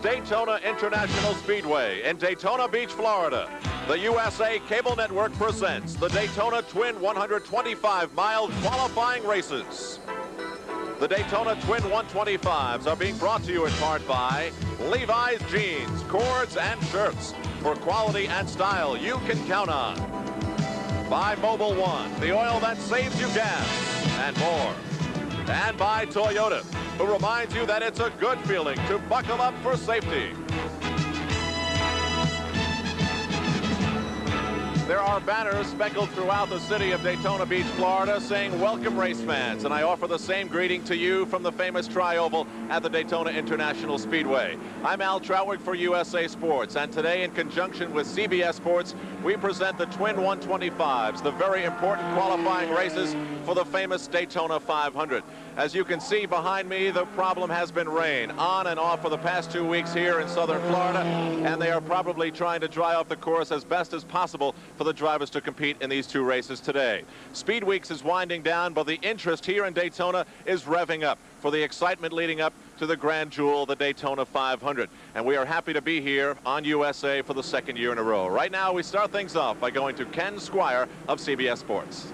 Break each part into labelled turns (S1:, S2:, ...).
S1: Daytona International Speedway in Daytona Beach, Florida. The USA Cable Network presents the Daytona Twin 125-mile qualifying races. The Daytona Twin 125s are being brought to you in part by Levi's jeans, cords, and shirts for quality and style you can count on. By Mobil 1, the oil that saves you gas, and more. And by Toyota, who reminds you that it's a good feeling to buckle up for safety. There are banners speckled throughout the city of Daytona Beach, Florida, saying welcome race fans, and I offer the same greeting to you from the famous Tri-Oval at the Daytona International Speedway. I'm Al Troutwig for USA Sports, and today in conjunction with CBS Sports, we present the Twin 125s, the very important qualifying races for the famous Daytona 500. As you can see behind me, the problem has been rain on and off for the past 2 weeks here in southern Florida, and they are probably trying to dry off the course as best as possible for the drivers to compete in these two races today. Speed Weeks is winding down, but the interest here in Daytona is revving up for the excitement leading up to the grand jewel, the Daytona 500. And we are happy to be here on USA for the second year in a row. Right now, we start things off by going to Ken Squire of CBS Sports.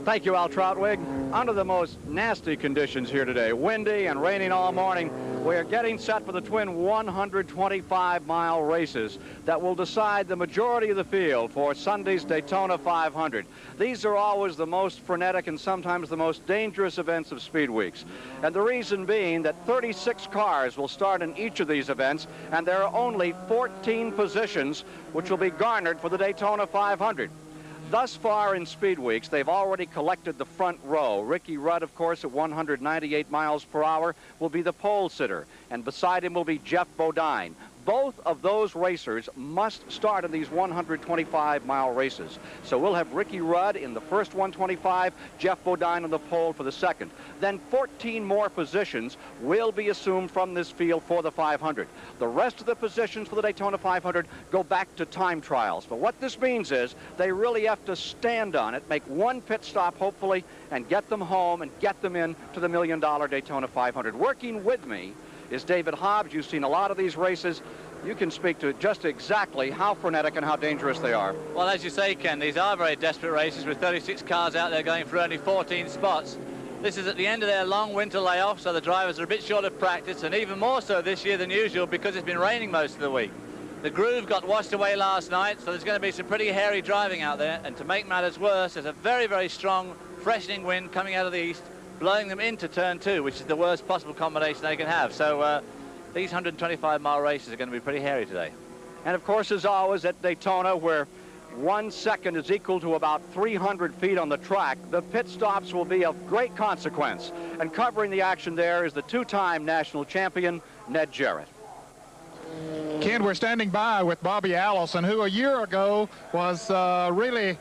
S2: Thank you, Al Troutwig. Under the most nasty conditions here today, windy and raining all morning, we are getting set for the Twin 125-mile races that will decide the majority of the field for Sunday's Daytona 500. These are always the most frenetic and sometimes the most dangerous events of Speed Weeks. And the reason being that 36 cars will start in each of these events, and there are only 14 positions which will be garnered for the Daytona 500. Thus far in Speed Weeks, they've already collected the front row. Ricky Rudd, of course, at 198 miles per hour, will be the pole sitter, and beside him will be Jeff Bodine. Both of those racers must start in these 125-mile races. So we'll have Ricky Rudd in the first 125, Jeff Bodine on the pole for the second. Then 14 more positions will be assumed from this field for the 500. The rest of the positions for the Daytona 500 go back to time trials. But what this means is they really have to stand on it, make one pit stop, hopefully, and get them home and get them in to the $1 million Daytona 500. Working with me is David Hobbs. You've seen a lot of these races. You can speak to just exactly how frenetic and how dangerous they are.
S3: Well, as you say, Ken, these are very desperate races with 36 cars out there going for only 14 spots. This is at the end of their long winter layoff, so the drivers are a bit short of practice, and even more so this year than usual because it's been raining most of the week. The groove got washed away last night, so there's going to be some pretty hairy driving out there, and to make matters worse, there's a very, very strong freshening wind coming out of the east, blowing them into turn 2, which is the worst possible combination they can have. So these 125-mile races are going to be pretty hairy today.
S2: And of course, as always at Daytona, where 1 second is equal to about 300 feet on the track, the pit stops will be of great consequence. And covering the action there is the two-time national champion, Ned Jarrett.
S4: Ken, we're standing by with Bobby Allison, who a year ago was really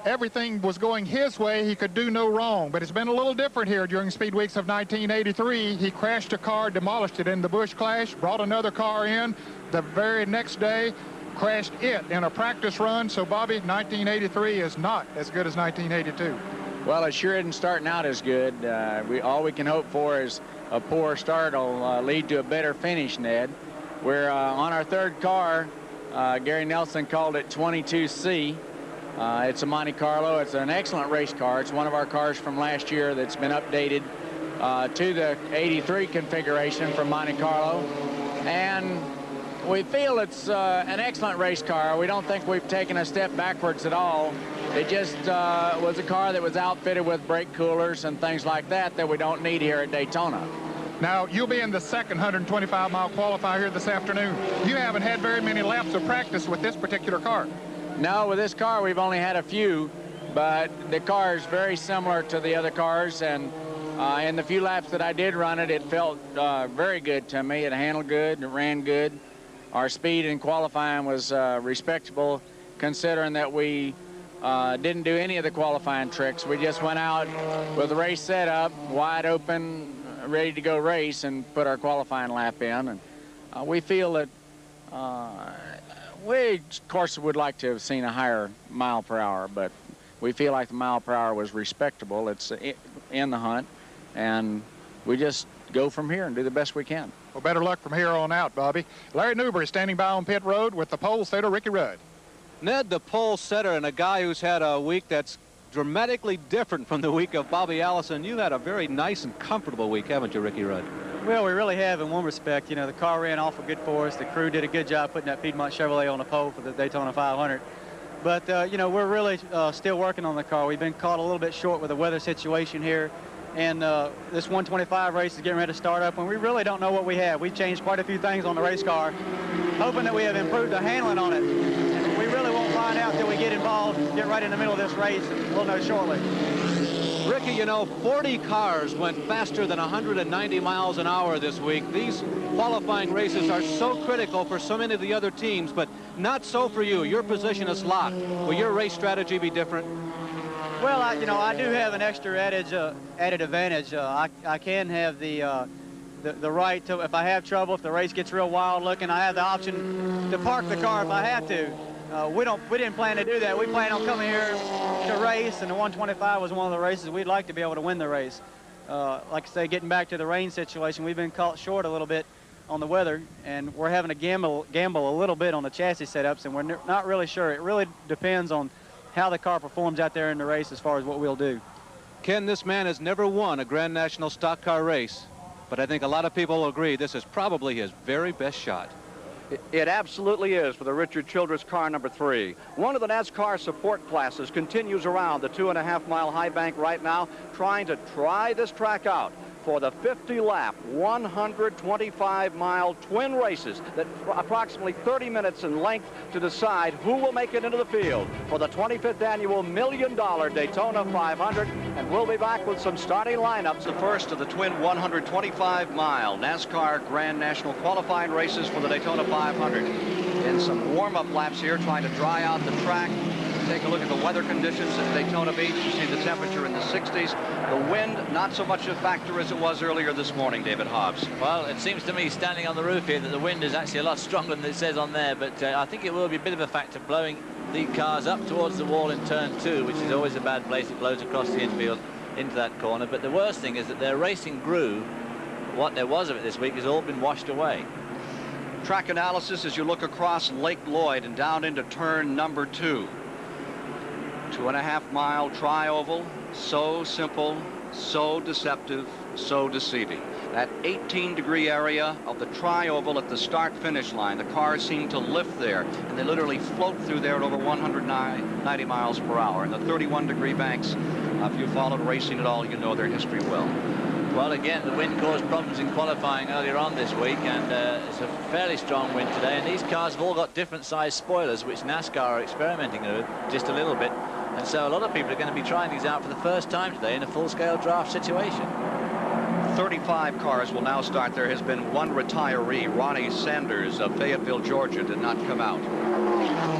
S4: everything was going his way. He could do no wrong, but it's been a little different here during Speed Weeks of 1983. He crashed a car, demolished it in the Busch Clash, brought another car in. The very next day, crashed it in a practice run. So, Bobby, 1983 is not as good as 1982.
S5: Well, it sure isn't starting out as good. All we can hope for is a poor start will lead to a better finish, Ned. We're on our third car. Gary Nelson called it 22C. It's a Monte Carlo. It's an excellent race car. It's one of our cars from last year that's been updated to the 83 configuration from Monte Carlo. And we feel it's an excellent race car. We don't think we've taken a step backwards at all. It just was a car that was outfitted with brake coolers and things like that that we don't need here at Daytona.
S4: Now, you'll be in the second 125-mile qualifier here this afternoon. You haven't had very many laps of practice with this particular car.
S5: No, with this car, we've only had a few, but the car is very similar to the other cars, and in the few laps that I did run it, it felt very good to me. It handled good, it ran good. Our speed in qualifying was respectable, considering that we didn't do any of the qualifying tricks. We just went out with the race set up, wide open, ready to go race, and put our qualifying lap in. And we feel that we, of course, would like to have seen a higher mile per hour, but we feel like the mile per hour was respectable. It's in the hunt, and we just go from here and do the best we can.
S4: Well, better luck from here on out, Bobby. Larry Newberry standing by on pit road with the pole setter, Ricky Rudd.
S6: Ned, the pole setter and a guy who's had a week that's dramatically different from the week of Bobby Allison. You had a very nice and comfortable week, haven't you, Ricky Rudd?
S7: Well, we really have in one respect. You know, the car ran awful good for us. The crew did a good job putting that Piedmont Chevrolet on the pole for the Daytona 500. But, you know, we're really still working on the car. We've been caught a little bit short with the weather situation here. And this 125 race is getting ready to start up, and we really don't know what we have. We've changed quite a few things on the race car, hoping that we have improved the handling on it. And we really won't find out until we get involved, get right in the middle of this race, and we'll know shortly.
S6: Ricky, you know, 40 cars went faster than 190 miles an hour this week. These qualifying races are so critical for so many of the other teams, but not so for you. Your position is locked. Will your race strategy be different?
S7: Well, you know, I do have an extra added advantage. I can have the right to, if I have trouble, if the race gets real wild looking, I have the option to park the car if I have to. We didn't plan to do that. We planned on coming here to race, and the 125 was one of the races we'd like to be able to win the race. Like I say, getting back to the rain situation, we've been caught short a little bit on the weather, and we're having to gamble a little bit on the chassis setups, and we're not really sure. It really depends on how the car performs out there in the race as far as what we'll do.
S6: Ken, this man has never won a Grand National stock car race, but I think a lot of people will agree this is probably his very best shot.
S2: It absolutely is for the Richard Childress car number 3. One of the NASCAR support classes continues around the 2.5-mile high bank right now, trying to try this track out for the 50-lap, 125-mile twin races that approximately 30 minutes in length to decide who will make it into the field for the 25th annual $1 million Daytona 500. And we'll be back with some starting lineups.
S8: The first of the twin 125-mile NASCAR Grand National qualifying races for the Daytona 500. In some warm-up laps here, trying to dry out the track. Take a look at the weather conditions at Daytona Beach. You see the temperature in the 60s. The wind, not so much a factor as it was earlier this morning, David Hobbs.
S3: Well, it seems to me, standing on the roof here, that the wind is actually a lot stronger than it says on there, but I think it will be a bit of a factor, blowing the cars up towards the wall in turn 2, which is always a bad place. It blows across the infield into that corner. But the worst thing is that their racing groove, what there was of it this week, has all been washed away.
S8: Track analysis as you look across Lake Lloyd and down into turn number 2. 2.5-mile tri-oval, so simple, so deceptive, so deceiving. That 18-degree area of the tri-oval at the start-finish line, the cars seem to lift there, and they literally float through there at over 190 miles per hour. And the 31-degree banks, if you followed racing at all, you know their history well.
S3: Well, again, the wind caused problems in qualifying earlier on this week, and it's a fairly strong wind today. And these cars have all got different size spoilers, which NASCAR are experimenting with just a little bit. And so a lot of people are going to be trying these out for the first time today in a full-scale draft situation.
S8: 35 cars will now start. There has been one retiree. Ronnie Sanders of Fayetteville, Georgia, did not come out.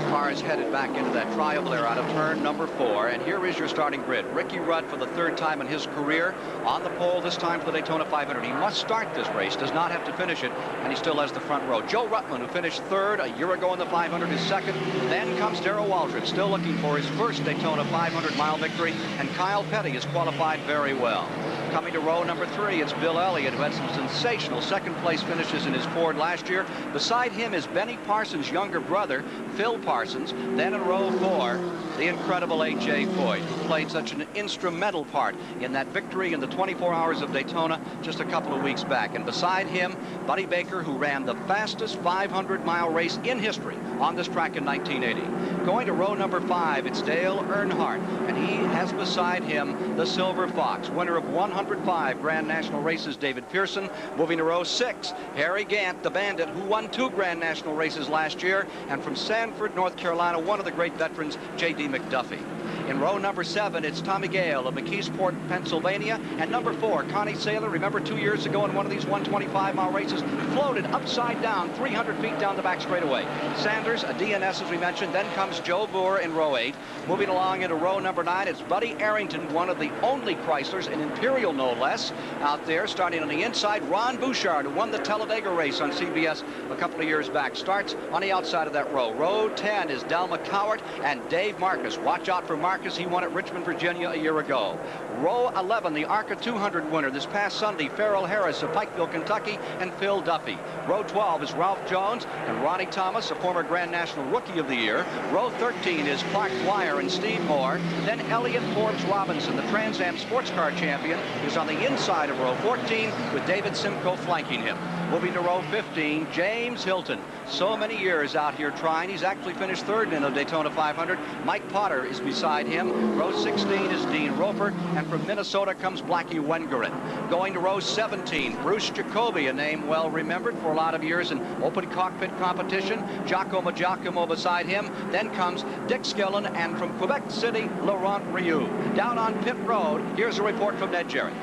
S8: Cars headed back into that tri-oval. They're out of turn number 4. And here is your starting grid. Ricky Rudd, for the 3rd time in his career, on the pole, this time for the Daytona 500. He must start this race, does not have to finish it, and he still has the front row. Joe Rutland, who finished 3rd a year ago in the 500, is 2nd. Then comes Darrell Waltrip, still looking for his first Daytona 500-mile victory, and Kyle Petty has qualified very well. Coming to row number 3, it's Bill Elliott, who had some sensational second-place finishes in his Ford last year. Beside him is Benny Parsons' younger brother, Phil Parsons. Then in row 4, the incredible A.J. Foyt, who played such an instrumental part in that victory in the 24 Hours of Daytona just a couple of weeks back. And beside him, Buddy Baker, who ran the fastest 500-mile race in history on this track in 1980. Going to row number 5, it's Dale Earnhardt, and he has beside him the Silver Fox, winner of 105 Grand National races, David Pearson. Moving to row 6, Harry Gant, the Bandit, who won 2 Grand National races last year, and from Sanford, North Carolina, one of the great veterans, J.D. McDuffie. In row number 7, it's Tommy Gale of McKeesport, Pennsylvania. And number 4, Connie Saylor. Remember 2 years ago in one of these 125-mile races, floated upside down 300 feet down the back straightaway. Sanders, a DNS, as we mentioned. Then comes Joe Boer in row 8. Moving along into row number 9, it's Buddy Arrington, one of the only Chryslers, in Imperial no less, out there. Starting on the inside, Ron Bouchard, who won the Talladega race on CBS a couple of years back, starts on the outside of that row. Row 10 is Del McCowart and Dave Marcus. Watch out for Marcus. He won at Richmond, Virginia a year ago. Row 11, the ARCA 200 winner this past Sunday, Farrell Harris of Pikeville, Kentucky, and Phil Duffy. Row 12 is Ralph Jones and Ronnie Thomas, a former Grand National Rookie of the Year. Row 13 is Clark Dwyer and Steve Moore. Then Elliott Forbes Robinson, the Trans Am Sports Car champion, is on the inside of row 14 with David Simcoe flanking him. Moving to row 15, James Hilton. So many years out here trying. He's actually finished third in the Daytona 500. Mike Potter is beside him. Row 16 is Dean Roper, and from Minnesota comes Blackie Wengeren. Going to row 17, Bruce Jacobi, a name well remembered for a lot of years in open cockpit competition. Giacomo Giacomo beside him. Then comes Dick Skillen, and from Quebec City, Laurent Rioux. Down on pit road, here's a report from Ned Jerry.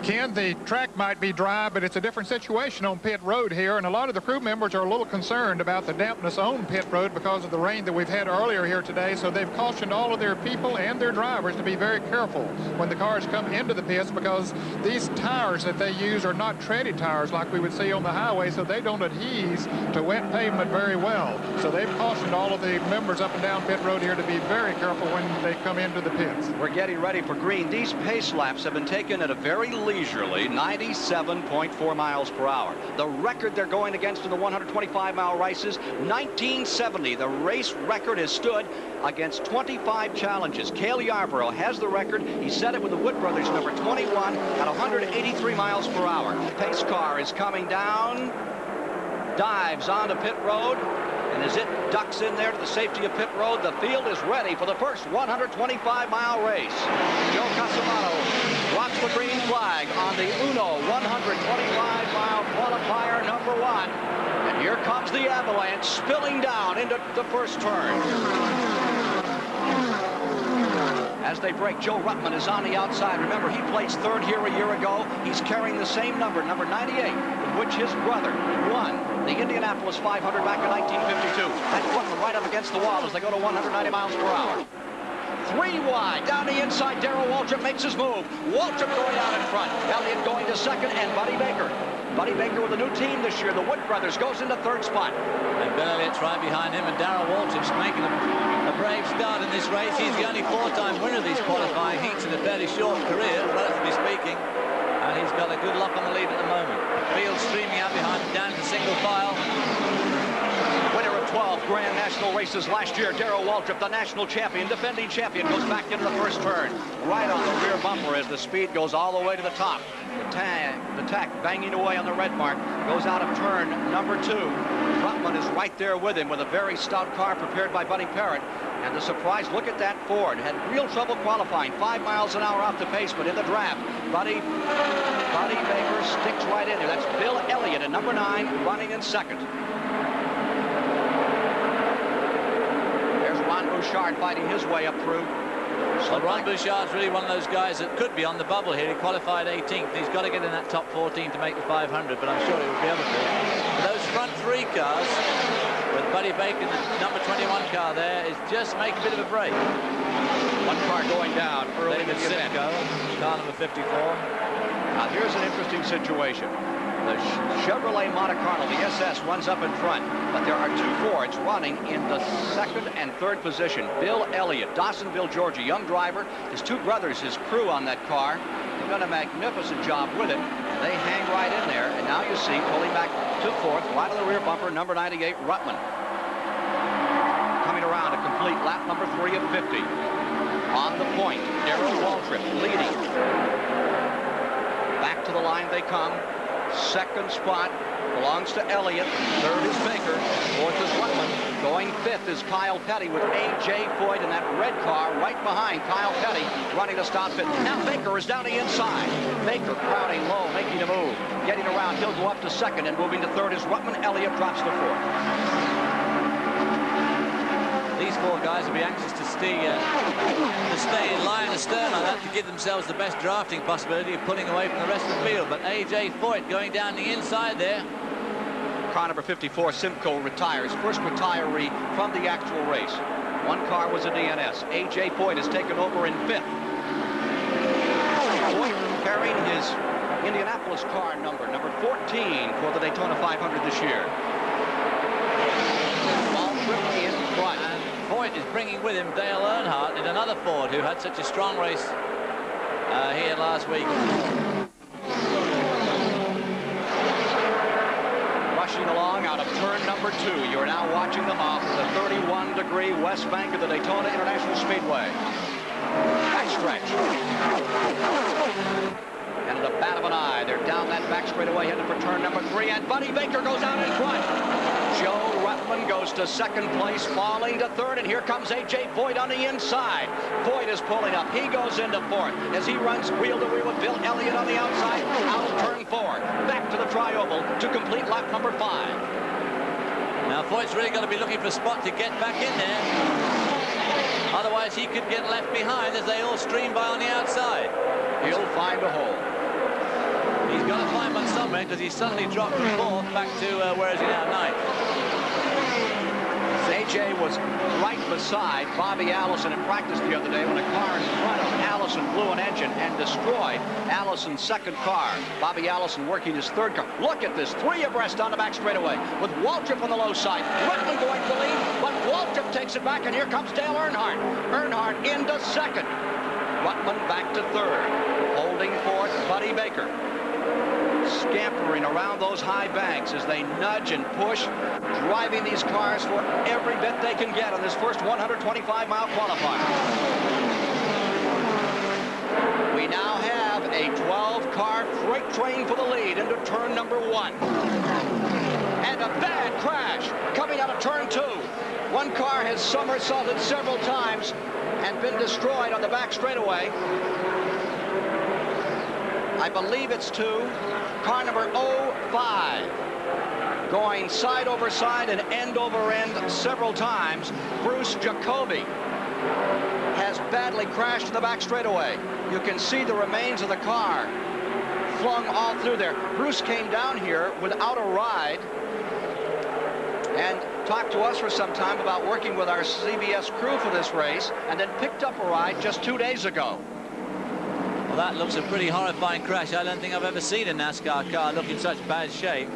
S4: Ken, the track might be dry, but it's a different situation on pit road here, and a lot of the crew members are a little concerned about the dampness on pit road because of the rain that we've had earlier here today. So they've cautioned all of their people and their drivers to be very careful when the cars come into the pits, because these tires that they use are not treaded tires like we would see on the highway, so they don't adhere to wet pavement very well. So they've cautioned all of the members up and down pit road here to be very careful when they come into the pits.
S8: We're getting ready for green. These pace laps have been taken at a very leisurely 97.4 miles per hour. The record they're going against in the 125-mile races, 1970. The race record has stood against 25 challenges. Cale Yarborough has the record. He set it with the Wood Brothers number 21 at 183 miles per hour. Pace car is coming down, dives onto pit road, and as it ducks in there to the safety of pit road, the field is ready for the first 125-mile race. Joe Casamano drops the green flag on the Uno 125-mile qualifier number 1. And here comes the avalanche spilling down into the first turn. As they break, Joe Ruttman is on the outside. Remember, he placed third here a year ago. He's carrying the same number 98, with which his brother won the Indianapolis 500 back in 1952. That's Ruttman right up against the wall as they go to 190 miles per hour. 3 wide, down the inside, Darrell Waltrip makes his move. Waltrip going out in front. Elliott going to second, and Buddy Baker. Buddy Baker with a new team this year, the Wood Brothers, goes into third spot.
S3: And Bill Elliott's right behind him, and Darrell Waltrip's making a brave start in this race. He's the only 4-time winner of these qualifying heats in a fairly short career, relatively speaking. And he's got a good lock on the lead at the moment. Field streaming out behind him, down to single file.
S8: Winner of 12 Grand National races last year, Darrell Waltrip, the national champion, defending champion, goes back into the first turn. Right on the rear bumper as the speed goes all the way to the top. The tack banging away on the red mark, goes out of turn number 2. Ruttman is right there with him with a very stout car prepared by Buddy Parrott. And the surprise, look at that Ford. Had real trouble qualifying, 5 miles an hour off the pace, but in the draft, Buddy Baker sticks right in there. That's Bill Elliott at number 9, running in second. There's Ron Bouchard fighting his way up through.
S3: Well, Ron Bouchard's really one of those guys that could be on the bubble here. He qualified 18th. He's got to get in that top 14 to make the 500, but I'm sure he will be able to. But those front 3 cars, with Buddy Baker, the number 21 car there, is just making a bit of a break.
S8: One car going down early in the event.
S3: Car number 54.
S8: Now here's an interesting situation. The Chevrolet Monte Carlo, the SS, runs up in front, but there are 2 Fords running in the second and third position. Bill Elliott, Dawsonville, Georgia, young driver. His 2 brothers, his crew on that car. They've done a magnificent job with it. They hang right in there, and now you see, pulling back to fourth, right on the rear bumper, number 98, Ruttman. Coming around to complete lap number 3 of 50. On the point, Darrell Waltrip leading. Back to the line they come. Second spot belongs to Elliott. Third is Baker. Fourth is Ruttman. Going 5th is Kyle Petty with A.J. Foyt in that red car right behind Kyle Petty, running to stop 5th. Now Baker is down the inside. Baker crowding low, making a move. Getting around, he'll go up to second, and moving to third is Ruttman. Elliott drops to 4th.
S3: These 4 guys will be anxious to stay in line astern like that to give themselves the best drafting possibility of pulling away from the rest of the field. But A.J. Foyt going down the inside there.
S8: Car number 54, Simcoe, retires. First retiree from the actual race. 1 car was a DNS. A.J. Foyt has taken over in 5th. Foyt carrying his Indianapolis car number 14 for the Daytona 500 this year. Waltrip in front.
S3: And Foyt is bringing with him Dale Earnhardt in another Ford who had such a strong race here last week.
S8: Rushing along out of turn number 2. You're now watching them off the 31-degree west bank of the Daytona International Speedway. Backstretch. And at the bat of an eye, they're down that back straightaway headed for turn number 3, and Buddy Baker goes out in front. Joe Rutland goes to second place, falling to third, and here comes A.J. Voigt on the inside. Voigt is pulling up. He goes into fourth as he runs wheel to wheel with Bill Elliott on the outside, out of turn 4. Back to the tri-oval to complete lap number 5.
S3: Now, Voigt's really got to be looking for a spot to get back in there. Otherwise, he could get left behind as they all stream by on the outside.
S8: He'll find a hole.
S3: He's got to find one somewhere because he suddenly dropped from 4th back to, where is he now, 9th.
S8: AJ was right beside Bobby Allison in practice the other day when a car in front of Allison blew an engine and destroyed Allison's second car. Bobby Allison working his third car. Look at this, 3 abreast on the back straightaway with Waltrip on the low side. Rutland going for the lead, but Waltrip takes it back, and here comes Dale Earnhardt. Earnhardt into second. Rutland back to third. Holding fourth, Buddy Baker. Scampering around those high banks as they nudge and push, driving these cars for every bit they can get on this first 125-mile qualifier. We now have a 12-car freight train for the lead into turn number 1. And a bad crash coming out of turn 2. One car has somersaulted several times and been destroyed on the back straightaway. I believe it's 2. Car number 05 going side over side and end over end several times. Bruce Jacobi has badly crashed in the back straightaway. You can see the remains of the car flung all through there. Bruce came down here without a ride and talked to us for some time about working with our CBS crew for this race, and then picked up a ride just 2 days ago.
S3: Well, that looks a pretty horrifying crash. I don't think I've ever seen a NASCAR car look in such bad shape.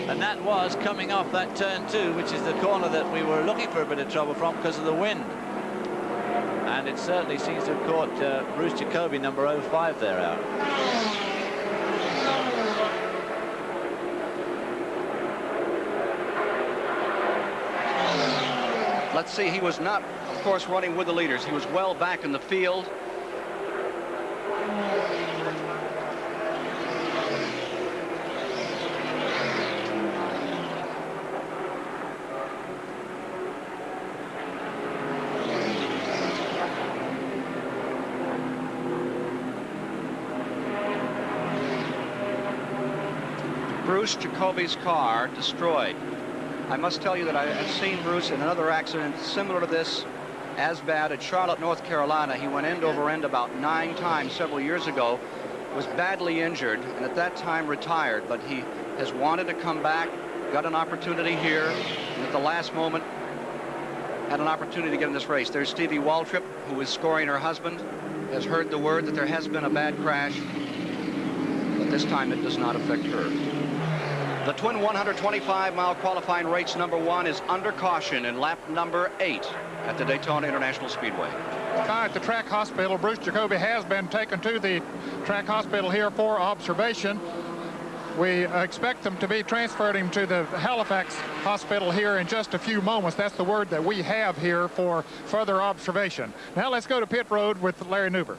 S3: And that was coming off that turn 2, which is the corner that we were looking for a bit of trouble from because of the wind. And it certainly seems to have caught Bruce Jacobi, number 05, there out.
S8: Let's see, he was not, of course, running with the leaders. He was well back in the field. Bruce Jacobi's car destroyed. I must tell you that I have seen Bruce in another accident similar to this, as bad, at Charlotte, North Carolina. He went end over end about 9 times several years ago, was badly injured, and at that time retired, but he has wanted to come back, got an opportunity here, and at the last moment had an opportunity to get in this race. There's Stevie Waltrip, who is scoring her husband, has heard the word that there has been a bad crash, but this time it does not affect her. The twin 125-mile qualifying race number 1 is under caution in lap number 8 at the Daytona International Speedway.
S4: At the track hospital, Bruce Jacobi has been taken to the track hospital here for observation. We expect them to be transferring him to the Halifax hospital here in just a few moments. That's the word that we have here for further observation. Now let's go to pit road with Larry Newber.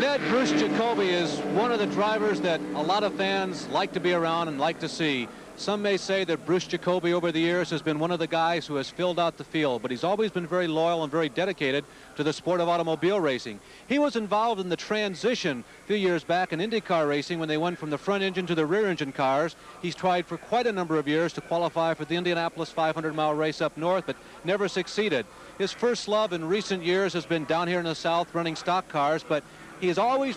S6: Ned, Bruce Jacobi is one of the drivers that a lot of fans like to be around and like to see. Some may say that Bruce Jacobi over the years has been one of the guys who has filled out the field, but he's always been very loyal and very dedicated to the sport of automobile racing. He was involved in the transition a few years back in IndyCar racing when they went from the front engine to the rear engine cars. He's tried for quite a number of years to qualify for the Indianapolis 500-mile race up north, but never succeeded. His first love in recent years has been down here in the south running stock cars, but he has always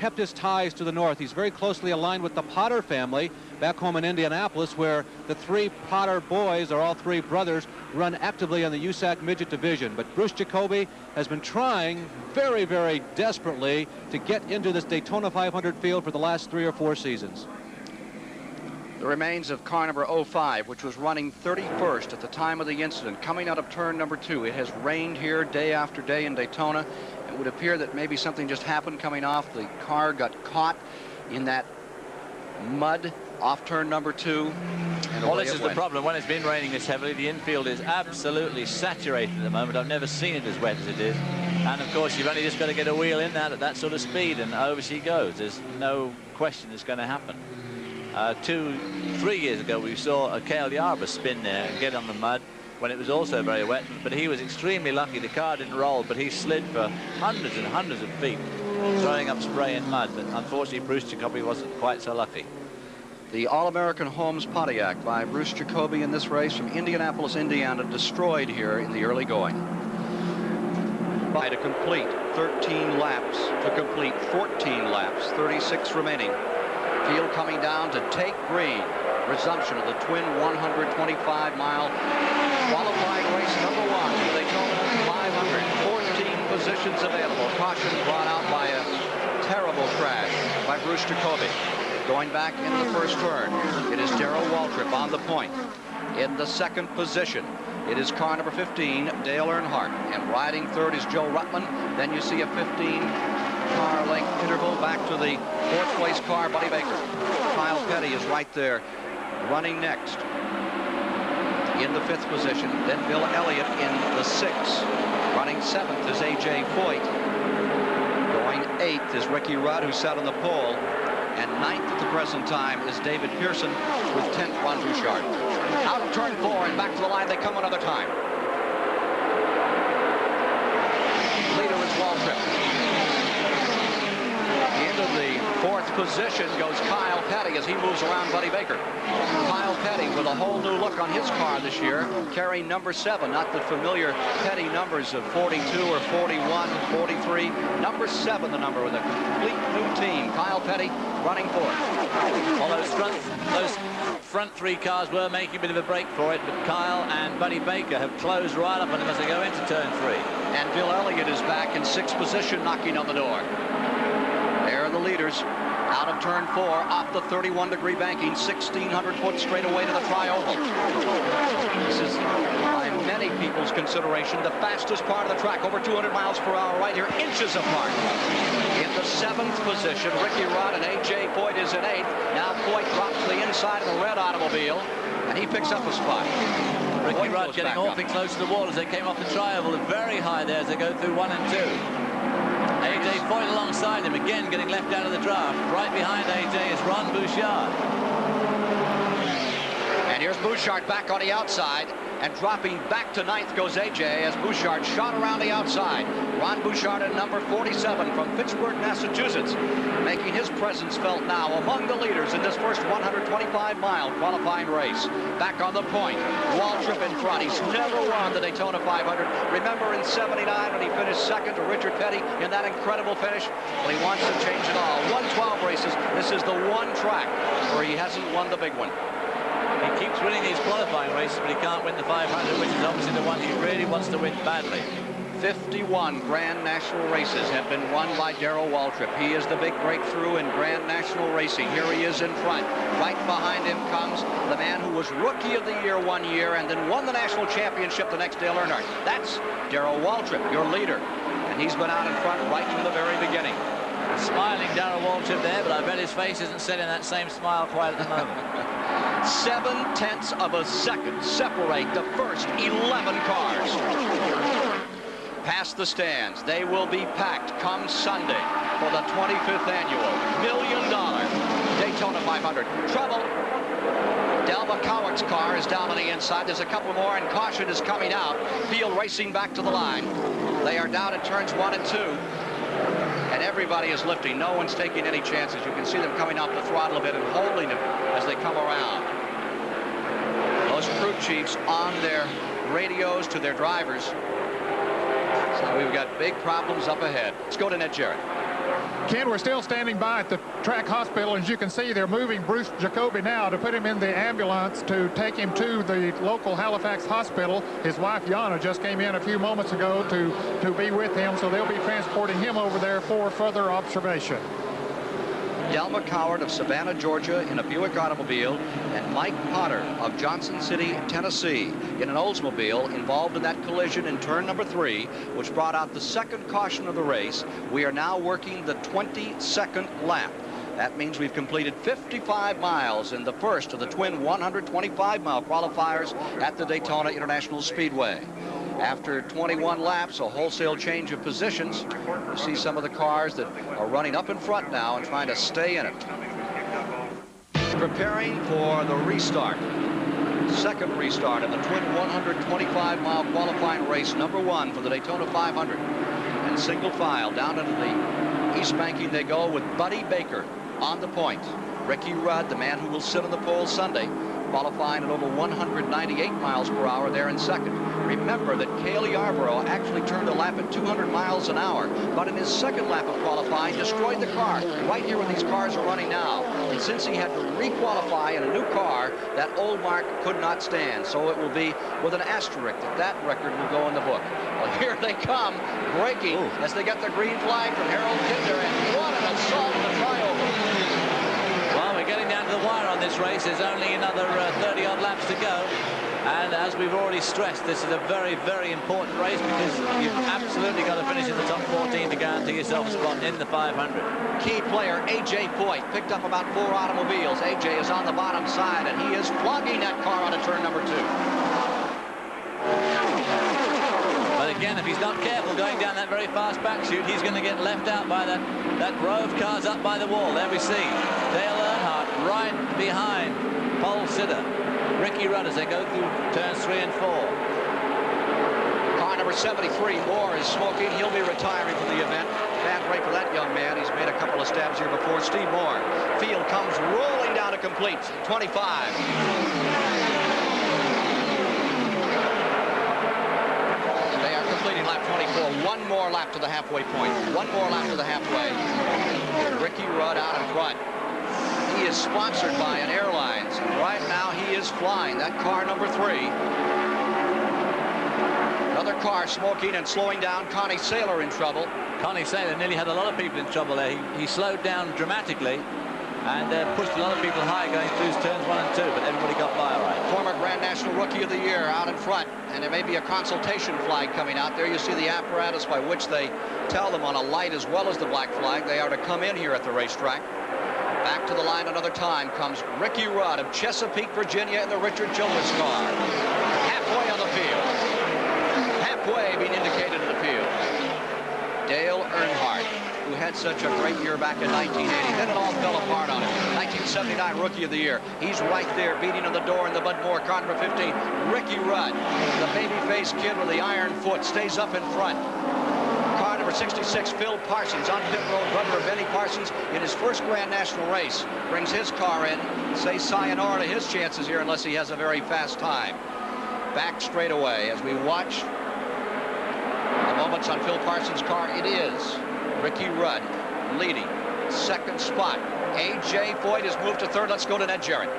S6: kept his ties to the north. He's very closely aligned with the Potter family back home in Indianapolis, where the 3 Potter boys, or all 3 brothers, run actively on the USAC midget division. But Bruce Jacobi has been trying very, very desperately to get into this Daytona 500 field for the last 3 or 4 seasons.
S8: The remains of car number 05, which was running 31st at the time of the incident, coming out of turn number 2. It has rained here day after day in Daytona. And It would appear that maybe something just happened coming off. The car got caught in that mud off turn number 2. And
S3: well, this is the problem. When it's been raining this heavily, the infield is absolutely saturated at the moment. I've never seen it as wet as it is. And of course, you've only just got to get a wheel in that at that sort of speed, and over she goes. There's no question it's going to happen. 2-3 years ago, we saw a Cale Yarber spin there and get on the mud when it was also very wet, but he was extremely lucky. The car didn't roll, but he slid for hundreds and hundreds of feet, throwing up spray and mud. But unfortunately, Bruce Jacobi wasn't quite so lucky.
S8: The All-American Holmes Pontiac by Bruce Jacobi in this race from Indianapolis, Indiana, destroyed here in the early going. By to complete 13 laps, to complete 14 laps, 36 remaining. Field coming down to take green. Resumption of the twin 125-mile qualifying race number 1, the Daytona 500. 14 positions available. Caution brought out by a terrible crash by Bruce Jacobi. Going back into the first turn, it is Darrell Waltrip on the point. In the second position, it is car number 15, Dale Earnhardt. And riding third is Joe Ruttman. Then you see a 15-car length interval back to the fourth place car, Buddy Baker. Kyle Petty is right there, running next. In the fifth position, then Bill Elliott in the sixth. Running seventh is A.J. Foyt. Going eighth is Ricky Rudd, who sat on the pole. And ninth at the present time is David Pearson, with 10th Ron Bouchard. Out of turn 4 and back to the line they come another time. Leader is Waltrip. Into the fourth position goes Kyle Petty as he moves around Buddy Baker. Kyle Petty with a whole new look on his car this year, carrying number 7, not the familiar Petty numbers of 42 or 41, 43. Number 7, the number with a complete new team. Kyle Petty running fourth.
S3: Well, those front 3 cars were making a bit of a break for it, but Kyle and Buddy Baker have closed right up on him as they go into turn 3.
S8: And Bill Elliott is back in 6th position, knocking on the door. There are the leaders. Out of turn 4, off the 31-degree banking, 1,600-foot straight away to the tri-oval. This is, by many people's consideration, the fastest part of the track, over 200 miles per hour right here, inches apart. In the 7th position, Ricky Rudd, and A.J. Foyt is in 8th. Now Foyt drops to the inside of the red automobile, and he picks up a spot.
S3: Ricky Rudd getting awfully close to the wall as they came off the tri-oval, and very high there as they go through 1 and 2. A.J. Foyt alongside him, again getting left out of the draft. Right behind A.J. is Ron Bouchard.
S8: And here's Bouchard back on the outside, and dropping back to 9th goes A.J. as Bouchard shot around the outside. Ron Bouchard at number 47 from Fitchburg, Massachusetts, making his presence felt now among the leaders in this first 125-mile qualifying race. Back on the point, Waltrip in front. He's never won the Daytona 500. Remember in '79 when he finished second to Richard Petty in that incredible finish? Well, he wants to change it all. 112 races. This is the one track where he hasn't won the big one.
S3: He keeps winning these qualifying races, but he can't win the 500, which is obviously the one he really wants to win badly.
S8: 51 Grand National races have been won by Darrell Waltrip. He is the big breakthrough in Grand National racing. Here he is in front. Right behind him comes the man who was Rookie of the Year one year and then won the national championship the next, Dale Earnhardt. That's Darrell Waltrip, your leader. And he's been out in front right from the very beginning.
S3: Smiling Darrell Waltrip there, but I bet his face isn't setting that same smile quite at the moment.
S8: 7/10 of a second separate the first 11 cars. Past the stands, they will be packed come Sunday for the 25th annual $1 million Daytona 500. Trouble. Del McCowick's car is down on the inside. There's a couple more, and caution is coming out. Field racing back to the line. They are down at turns 1 and 2. And everybody is lifting. No one's taking any chances. You can see them coming off the throttle a bit and holding them as they come around. Those crew chiefs on their radios to their drivers. So we've got big problems up ahead. Let's go to Ned Jarrett.
S4: Ken, we're still standing by at the track hospital. As you can see, they're moving Bruce Jacobi now to put him in the ambulance to take him to the local Halifax hospital. His wife, Yana, just came in a few moments ago to be with him, so they'll be transporting him over there for further observation.
S8: Del McCoward of Savannah, Georgia in a Buick automobile, and Mike Potter of Johnson City, Tennessee in an Oldsmobile involved in that collision in turn number 3, which brought out the second caution of the race. We are now working the 22nd lap. That means we've completed 55 miles in the first of the twin 125-mile qualifiers at the Daytona International Speedway. After 21 laps, a wholesale change of positions. You see some of the cars that are running up in front now and trying to stay in it. Preparing for the restart. Second restart in the twin 125-mile qualifying race number 1 for the Daytona 500. And single file down into the east banking they go with Buddy Baker on the point. Ricky Rudd, the man who will sit on the pole Sunday, qualifying at over 198 miles per hour there in second. Remember that Cale Yarborough actually turned a lap at 200 miles an hour, but in his second lap of qualifying destroyed the car right here where these cars are running now. And since he had to re-qualify in a new car, that old mark could not stand. So it will be with an asterisk that record will go in the book. Well, here they come, braking as they get the green flag from Harold Kinder, and what an assault in the trioval.
S3: Well, we're getting down to the wire on this race. There's only another 30-odd laps to go. And as we've already stressed, this is a very, very important race because you've absolutely got to finish in the top 14 to guarantee yourself a spot in the 500.
S8: Key player, A.J. Foyt, picked up about 4 automobiles. A.J. is on the bottom side, and he is flogging that car on a turn number 2.
S3: But again, if he's not careful going down that very fast back chute, he's going to get left out by that row of cars up by the wall. There we see Dale Earnhardt right behind pole sitter Ricky Rudd as they go through turns 3 and 4.
S8: Car number 73, Moore, is smoking. He'll be retiring from the event. Bad break for that young man. He's made a couple of stabs here before. Steve Moore. Field comes rolling down to complete. 25. They are completing lap 24. One more lap to the halfway point. One more lap to the halfway. Ricky Rudd out in front. He is sponsored by an airlines, and right now he is flying. That car number 3. Another car smoking and slowing down. Connie Saylor in trouble.
S3: Connie Saylor nearly had a lot of people in trouble there. He slowed down dramatically and pushed a lot of people high going through turns 1 and 2, but everybody got by all right.
S8: Former Grand National Rookie of the Year out in front, and there may be a consultation flag coming out there. You see the apparatus by which they tell them on a light as well as the black flag they are to come in here at the racetrack. Back to the line another time comes Ricky Rudd of Chesapeake, Virginia in the Richard Childress car. Halfway on the field. Halfway being indicated in the field. Dale Earnhardt, who had such a great year back in 1980. Then it all fell apart on him. 1979 Rookie of the Year. He's right there beating on the door in the Bud Moore car number 15. Ricky Rudd, the baby-faced kid with the iron foot, stays up in front. Car number 66, Phil Parsons, on pit road, brother of Benny Parsons, in his first Grand National race. Brings his car in, say sayonara to his chances here unless he has a very fast time. Back straight away as we watch the moments on Phil Parsons' car. It is Ricky Rudd leading. Second spot. A.J. Foyt has moved to third. Let's go to Ned Jarrett.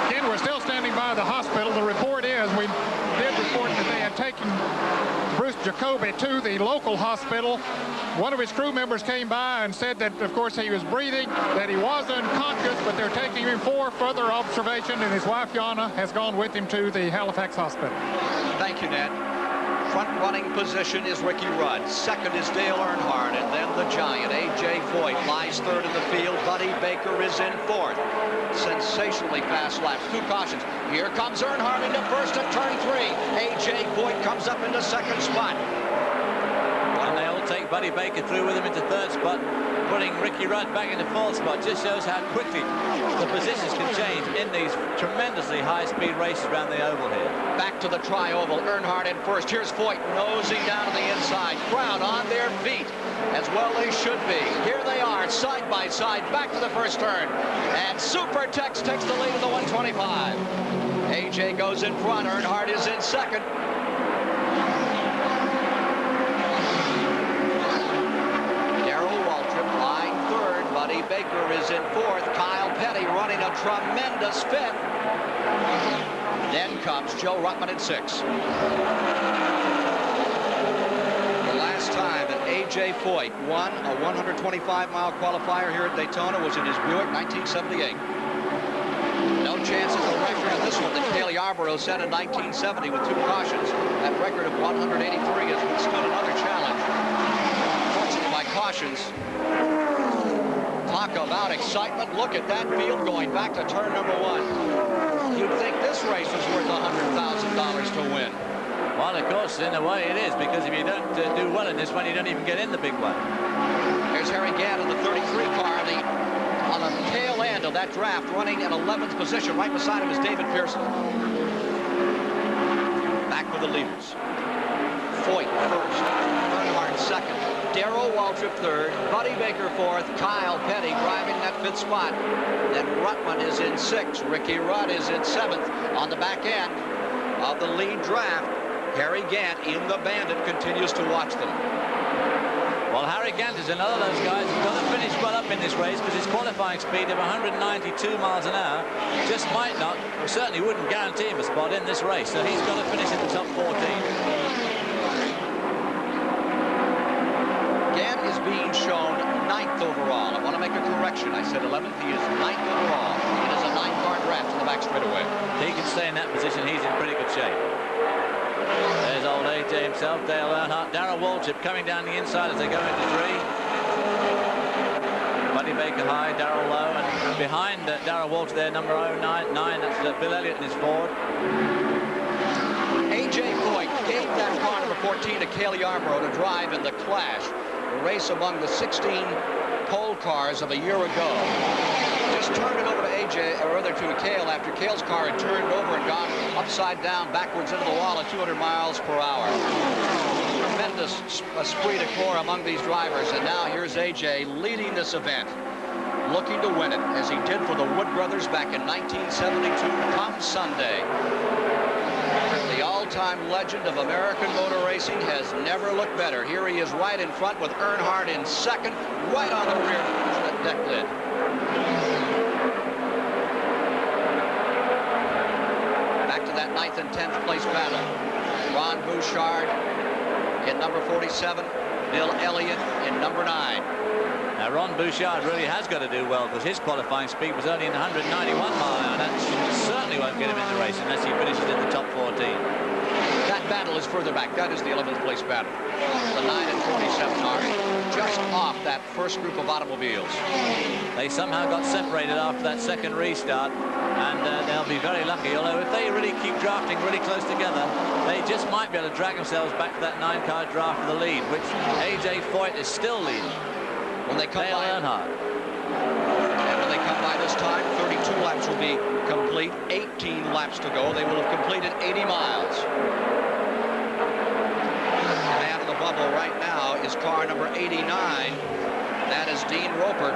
S4: Again, we're still standing by the hospital. The report is, we did report that they had taken Bruce Jacobi to the local hospital. One of his crew members came by and said that, of course, he was breathing, that he was unconscious, but they're taking him for further observation, and his wife, Yana, has gone with him to the Halifax hospital.
S8: Thank you, Ned. Front-running position is Ricky Rudd. Second is Dale Earnhardt, and then the giant, A.J. Foyt, lies third in the field. Buddy Baker is in fourth. Sensationally fast laps. 2 cautions. Here comes Earnhardt into first at turn 3. A.J. Foyt comes up into second spot.
S3: And they all take Buddy Baker through with him into third spot, putting Ricky Rudd back into fourth spot. Just shows how quickly the positions can change in these tremendously high-speed races around the oval here.
S8: Back to the tri-oval. Earnhardt in first. Here's Foyt nosing down to the inside. Crowd on their feet, as well they should be. Here they are, side by side, back to the first turn. And Super Tex takes the lead of the 125. A.J. goes in front. Earnhardt is in second. Buddy Baker is in fourth. Kyle Petty running a tremendous fifth. Then comes Joe Ruttman in sixth. The last last time that A.J. Foyt won a 125-mile qualifier here at Daytona was in his Buick 1978. No chance at the record of this one that Cale Yarborough set in 1970 with 2 cautions. That record of 183 has withstood another challenge. Unfortunately, by cautions. Talk about excitement. Look at that field going back to turn number 1. You'd think this race was worth $100,000 to win.
S3: Well, of course, in a way it is, because if you don't do well in this one, you don't even get in the big one.
S8: Here's Harry Gant in the 33 car on the tail end of that draft, running in 11th position. Right beside him is David Pearson. Back with the leaders. Foyt first, Earnhardt second, Darrell Waltrip third, Buddy Baker fourth, Kyle Petty driving that 5th spot. Then Ruttman is in 6th, Ricky Rudd is in 7th. On the back end of the lead draft, Harry Gant in the Bandit continues to watch them.
S3: Well, Harry Gant is another of those guys who's got to finish well up in this race, because his qualifying speed of 192 miles an hour just might not, or certainly wouldn't guarantee him a spot in this race. So he's got to finish in the top 14.
S8: Gant is being shown 9th overall. I want to make a correction. I said 11th. He is 9th overall. It is a 9-car draft in the back straightaway.
S3: If he can stay in that position, he's in pretty good shape. There's old A.J. himself, Dale Earnhardt. Darrell Waltrip coming down the inside as they go into 3. Buddy Baker high, Darrell low, and behind Darrell Waltrip there, number 09, that's Bill Elliott in his Ford.
S8: A.J. Foyt gave that car number 14 to Cale Yarborough to drive in the Clash, a race among the 16 pole cars of a year ago. Just turned it over to A.J., or rather to Cale, after Cale's car had turned over and gone upside down backwards into the wall at 200 miles per hour. Tremendous esprit de corps among these drivers, and now here's A.J. leading this event, looking to win it, as he did for the Wood Brothers back in 1972 come Sunday. The all-time legend of American motor racing has never looked better. Here he is right in front with Earnhardt in 2nd, right on the rear deck lid. Back to that 9th and 10th place battle. Ron Bouchard in number 47, Bill Elliott in number 9.
S3: Now, Ron Bouchard really has got to do well, because his qualifying speed was only in 191 mile an hour. That certainly won't get him in the race unless he finishes in the top 14.
S8: That battle is further back. That is the 11th place battle. The 9 and 47 are just off that first group of automobiles.
S3: They somehow got separated after that second restart, and they'll be very lucky. Although if they really keep drafting really close together, they just might be able to drag themselves back to that 9-car draft for the lead, which A.J. Foyt is still leading.
S8: When they come by
S3: Earnhardt.
S8: And when they come by this time, 32 laps will be complete. 18 laps to go. They will have completed 80 miles. The man in the bubble right now is car number 89. That is Dean Roper.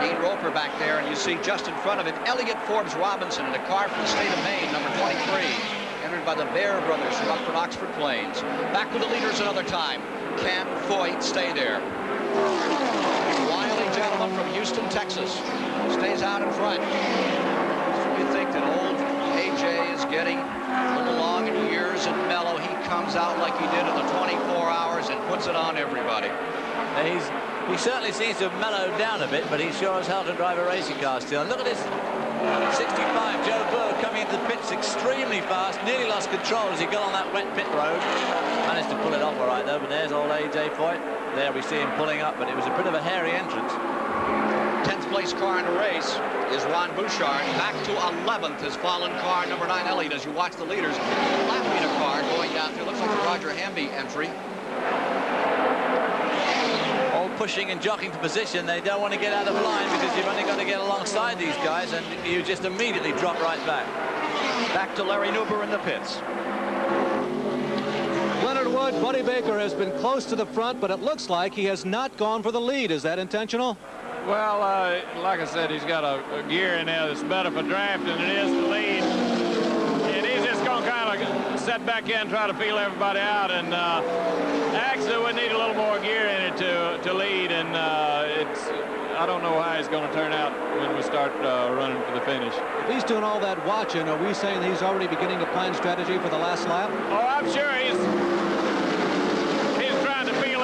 S8: Dean Roper back there, and you see just in front of him Elliott Forbes Robinson in a car from the state of Maine, number 23, entered by the Bear brothers from up in Oxford Plains. Back with the leaders another time. Can Foyt stay there? Wily gentleman from Houston, Texas, stays out in front. So you think that old A.J. is getting a little long in years and mellow. He comes out like he did in the 24 hours and puts it on everybody.
S3: He certainly seems to have mellowed down a bit, but he sure as hell can drive a racing car still. And look at this 65 Joe Burrow coming into the pits extremely fast, nearly lost control as he got on that wet pit road. Managed to pull it off all right though, but there's old A.J. Foyt. There we see him pulling up, but it was a bit of a hairy entrance.
S8: 10th place car in the race is Ron Bouchard. Back to 11th is fallen car number 9 Elliott. As you watch the leaders lapping a car going down through, looks like the Roger Hamby entry.
S3: All pushing and jockeying for position. They don't want to get out of line, because you've only got to get alongside these guys and you just immediately drop right back.
S8: Back to Larry Nuber in the pits.
S6: Leonard Wood, Buddy Baker has been close to the front, but it looks like he has not gone for the lead. Is that intentional?
S9: Well, like I said, he's got a gear in there that's better for drafting than it is to lead. And he's just going to kind of set back in and try to feel everybody out. And actually, we need a little more gear in it to lead. And I don't know how he's going to turn out when we start running for the finish.
S6: If he's doing all that watching, are we saying he's already beginning to plan strategy for the last lap?
S9: Oh, I'm sure he's trying to feel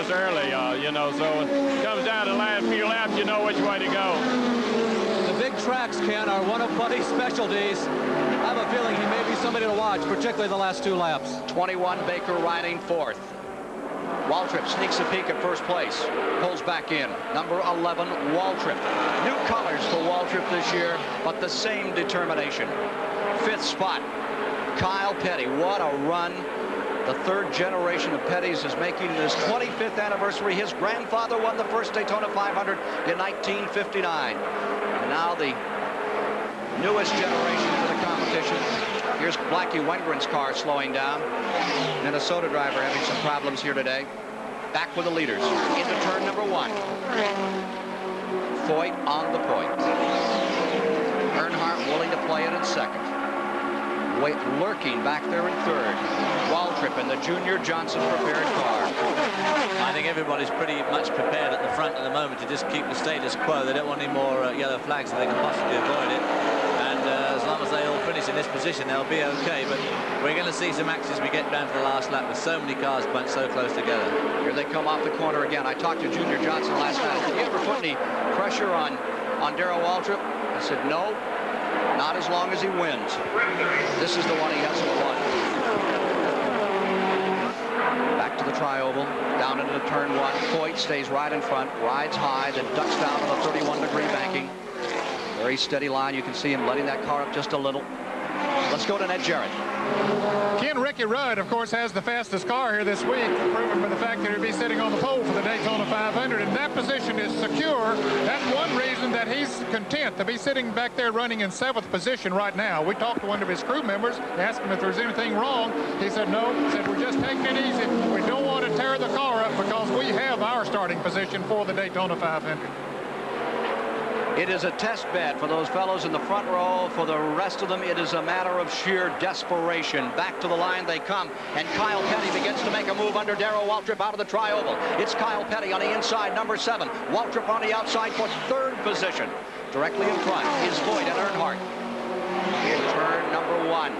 S9: this early, you know, so it comes down to the last few laps, you know which way to go.
S6: The big tracks, Ken, are one of Buddy's specialties. I have a feeling he may be somebody to watch, particularly the last 2 laps.
S8: 21, Baker riding fourth. Waltrip sneaks a peek at first place, pulls back in. Number 11, Waltrip. New colors for Waltrip this year, but the same determination. 5th spot, Kyle Petty. What a run. The 3rd generation of Petty's is making his 25th anniversary. His grandfather won the first Daytona 500 in 1959. And now the newest generation to the competition. Here's Blackie Wengren's car slowing down. Minnesota driver having some problems here today. Back with the leaders into turn number 1. Foyt on the point. Earnhardt willing to play it in 2nd. Wait, lurking back there in 3rd. Waltrip in the Junior Johnson prepared car.
S3: I think everybody's pretty much prepared at the front at the moment to just keep the status quo. They don't want any more yellow flags if they can possibly avoid it. And as long as they all finish in this position, they'll be okay. But we're going to see some actions as we get down to the last lap with so many cars bunched so close together.
S8: Here they come off the corner again. I talked to Junior Johnson last night. Did you ever put any pressure on Darrell Waltrip? I said, no, not as long as he wins. This is the one he hasn't won. Back to the tri-oval, down into the turn 1. Foyt stays right in front, rides high, then ducks down to the 31-degree banking. Very steady line. You can see him letting that car up just a little. Let's go to Ned Jarrett.
S4: Ken, Ricky Rudd, of course, has the fastest car here this week, proven by the fact that he'll be sitting on the pole for the Daytona 500, and that position is secure. That's one reason that he's content to be sitting back there running in 7th position right now. We talked to one of his crew members, asked him if there's anything wrong. He said no. He said, we're just taking it easy. We don't want to tear the car up because we have our starting position for the Daytona 500.
S8: It is a test bed for those fellows in the front row. For the rest of them, it is a matter of sheer desperation. Back to the line they come, and Kyle Petty begins to make a move under Darrell Waltrip out of the tri-oval. It's Kyle Petty on the inside, number 7. Waltrip on the outside for 3rd position. Directly in front is Foyt and Earnhardt. In turn number 1.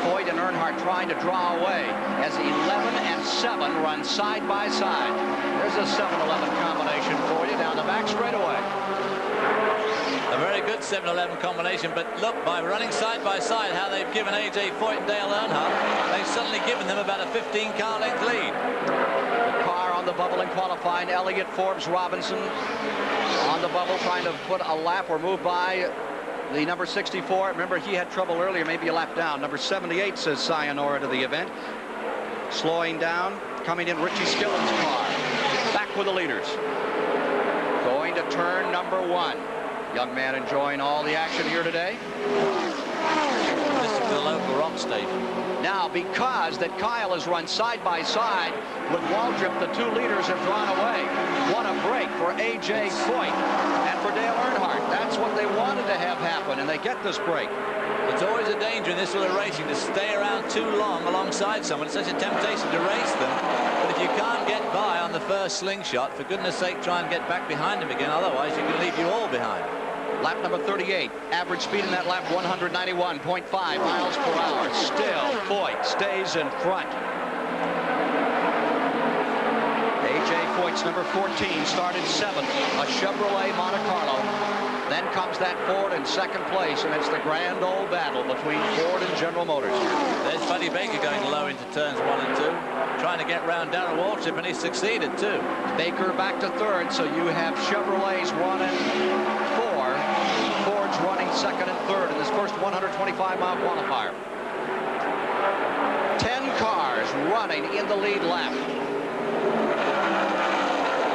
S8: Foyt and Earnhardt trying to draw away as 11 and 7 run side by side. There's a 7-11 combination for you down the back straightaway.
S3: A very good 7-11 combination, but look, by running side by side, how they've given A.J. Foyt and Dale Earnhardt, they've suddenly given them about a 15-car length lead.
S8: The car on the bubble in qualifying, Elliott, Forbes, Robinson on the bubble trying to put a lap or move by the number 64. Remember, he had trouble earlier, maybe a lap down. Number 78 says sayonara to the event. Slowing down, coming in Richie Skillen's car. Back with the leaders. Going to turn number 1. Young man enjoying all the action here today.
S3: This is the local rock station.
S8: Now, because that Kyle has run side by side with Waltrip, the 2 leaders have drawn away. What a break for A.J. Foyt and for Dale Earnhardt. That's what they wanted to have happen, and they get this break.
S3: It's always a danger in this sort of racing to stay around too long alongside someone. It's such a temptation to race them. But if you can't get by on the first slingshot, for goodness sake, try and get back behind them again. Otherwise, you can leave you all behind.
S8: Lap number 38. Average speed in that lap, 191.5 miles per hour. Still, Foyt stays in front. A.J. Foyt's number 14 started 7th, a Chevrolet Monte Carlo. Then comes that Ford in 2nd place, and it's the grand old battle between Ford and General Motors.
S3: There's Buddy Baker going low into turns 1 and 2, trying to get round Darrell Waltrip, and he succeeded too.
S8: Baker back to 3rd, so you have Chevrolets 1 and 4. Ford's running 2nd and 3rd in this first 125-mile qualifier. 10 cars running in the lead lap.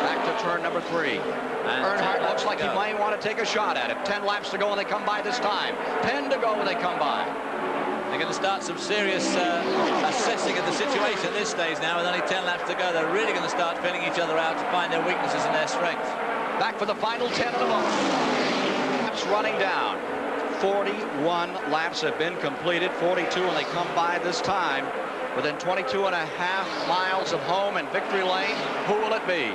S8: Back to turn number 3. Earnhardt looks like he might want to take a shot at it. 10 laps to go and they come by this time. 10 to go and they come by.
S3: They're going to start some serious assessing of the situation at this stage now. With only 10 laps to go, they're really going to start filling each other out to find their weaknesses and their strengths.
S8: Back for the final 10 of the moment. Laps running down. 41 laps have been completed. 42 and they come by this time. Within 22 and a half miles of home and victory lane. Who will it be?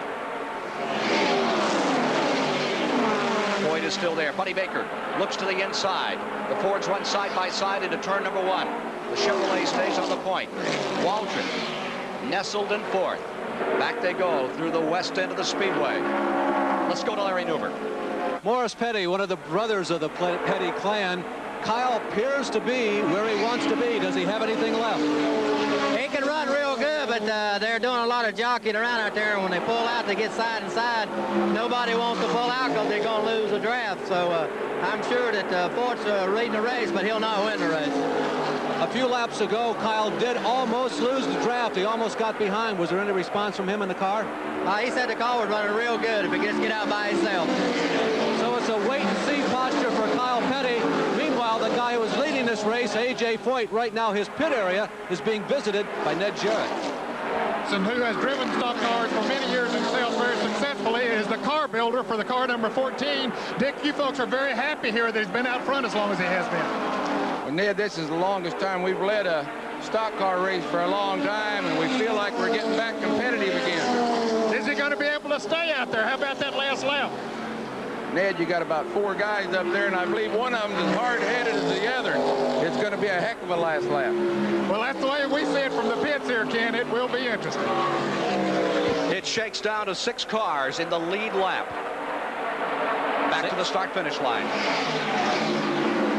S8: Foyt is still there. Buddy Baker looks to the inside. The Fords run side by side into turn number 1. The Chevrolet stays on the point. Waltrip nestled in 4th. Back they go through the west end of the speedway. Let's go to Larry Newberg.
S6: Morris Petty, one of the brothers of the Petty clan. Kyle appears to be where he wants to be. Does he have anything left?
S7: He can run real good, but they're doing a lot of jockeying around out there. And when they pull out, they get side and side. Nobody wants to pull out because they're going to lose the draft. So I'm sure that Fort's reading the race, but he'll not win the race.
S6: A few laps ago, Kyle did almost lose the draft. He almost got behind. Was there any response from him in the car?
S7: He said the car was running real good if he gets get out by himself.
S6: So it's a wait-and-see posture for Kyle Petty. Meanwhile, the guy who is leading this race, A.J. Foyt, right now his pit area is being visited by Ned Jarrett.
S4: Who has driven stock cars for many years himself very successfully, is the car builder for the car number 14. Dick, you folks are very happy here that he's been out front as long as he has been.
S10: Well, Ned, this is the longest time we've led a stock car race for a long time, and we feel like we're getting back competitive again.
S4: Is he going to be able to stay out there? How about that last lap?
S10: Ned, you got about 4 guys up there, and I believe one of them is as hard-headed as the other. It's going to be a heck of a last lap.
S4: Well, that's the way we see it from the pits here, Ken. It will be interesting.
S8: It shakes down to 6 cars in the lead lap. Back to the start-finish line.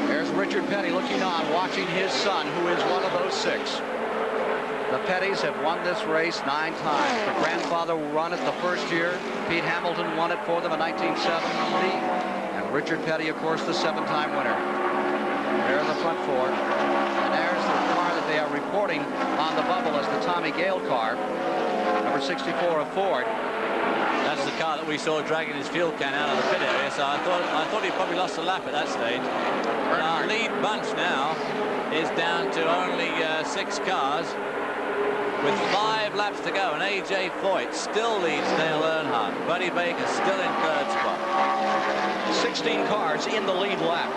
S8: There's Richard Petty looking on, watching his son, who is one of those 6. The Pettys have won this race 9 times. The grandfather won it the first year. Pete Hamilton won it for them in 1970. And Richard Petty, of course, the 7-time winner. There in the front 4. And there's the car that they are reporting on the bubble as the Tommy Gale car, number 64 of Ford.
S3: That's the car that we saw dragging his fuel can out of the pit area, so I thought he probably lost a lap at that stage. But our lead bunch now is down to only 6 cars with 5 laps to go, and A.J. Foyt still leads Dale Earnhardt. Buddy Baker still in 3rd spot.
S8: 16 cars in the lead lap.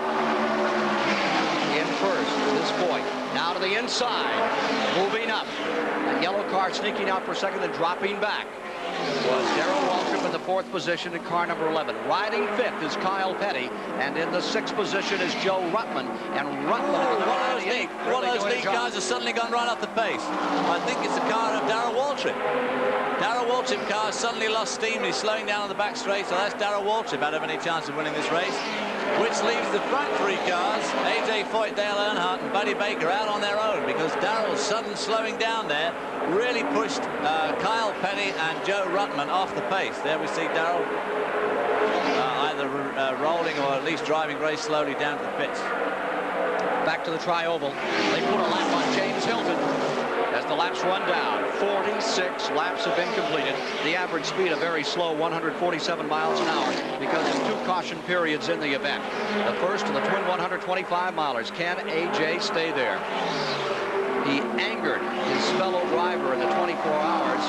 S8: In first is Foyt. Now to the inside, moving up. The yellow car sneaking out for a second and dropping back was Darrell Waltrip in the 4th position in car number 11. Riding 5th is Kyle Petty, and in the 6th position is Joe Ruttman. And Ruttman,
S3: one of those lead cars has suddenly gone right off the pace. I think it's the car of Darrell Waltrip. Darrell Waltrip car suddenly lost steam. He's slowing down on the back straight, so that's Darrell Waltrip out of any chance of winning this race. Which leaves the front 3 cars, A.J. Foyt, Dale Earnhardt, and Buddy Baker out on their own, because Darrell's sudden slowing down there really pushed Kyle Petty and Joe Ruttman off the pace. There we see Darrell either rolling or at least driving very slowly down to the pits.
S8: back to the tri-oval. They put a lap on James Hilton as the laps run down. 46 laps have been completed. The average speed a very slow 147 miles an hour because of 2 caution periods in the event. The first of the twin 125-milers. Can A.J. stay there? He angered his fellow driver in the 24 hours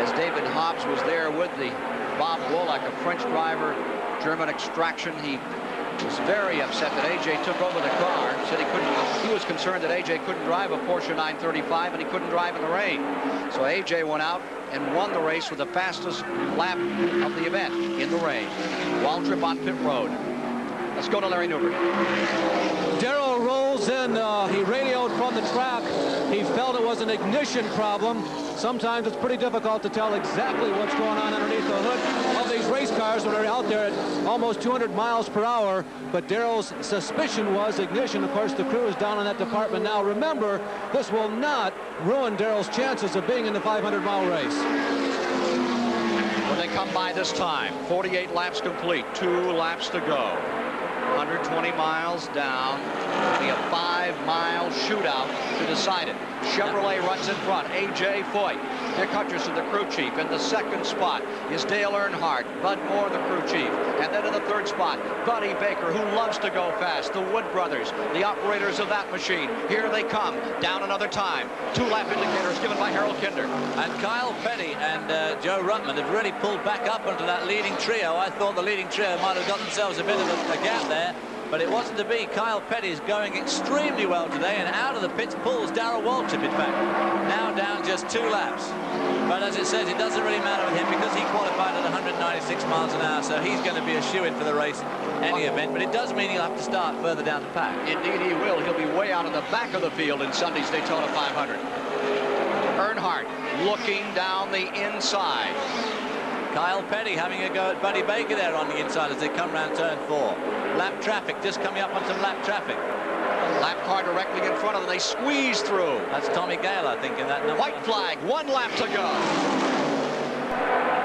S8: as David Hobbs was there with the Bob Wolak, a French driver, German extraction. He was very upset that A.J. took over the car. Said he was concerned that A.J. couldn't drive a Porsche 935 and he couldn't drive in the rain. So A.J. went out and won the race with the fastest lap of the event in the rain. Waltrip on pit road. Let's go to Larry Newberg.
S6: Darrell rolls in. He radioed from the track. He felt it was an ignition problem. Sometimes it's pretty difficult to tell exactly what's going on underneath the hood of these race cars that are out there at almost 200 miles per hour. But Darrell's suspicion was ignition. Of course, the crew is down in that department now. Remember, this will not ruin Darrell's chances of being in the 500-mile race.
S8: When they come by this time, 48 laps complete, 2 laps to go. 120 miles down. It'll be a 5-mile shootout to decide it. Chevrolet runs in front. A.J. Foyt. Dick Hutcherson, the crew chief. In the 2nd spot is Dale Earnhardt. Bud Moore, the crew chief. And then in the 3rd spot, Buddy Baker, who loves to go fast. The Wood brothers, the operators of that machine. Here they come. Down another time. 2-lap indicators given by Harold Kinder.
S3: And Kyle Petty and Joe Ruttman have really pulled back up into that leading trio. I thought the leading trio might have got themselves a bit of a gap there, but it wasn't to be. Kyle Petty is going extremely well today, and out of the pits pulls Darrell Waltrip, in fact. Now down just 2 laps. But as it says, it doesn't really matter with him because he qualified at 196 miles an hour, so he's going to be a shoo-in for the race any event. But it does mean he'll have to start further down the pack.
S8: Indeed he will. He'll be way out in the back of the field in Sunday's Daytona 500. Earnhardt looking down the inside.
S3: Kyle Petty having a go at Buddy Baker there on the inside as they come round turn 4. Lap traffic, just coming up on some lap traffic.
S8: Lap car directly in front of them. They squeeze through.
S3: That's Tommy Gale, I think, in that number.
S8: White flag, 1 lap to go.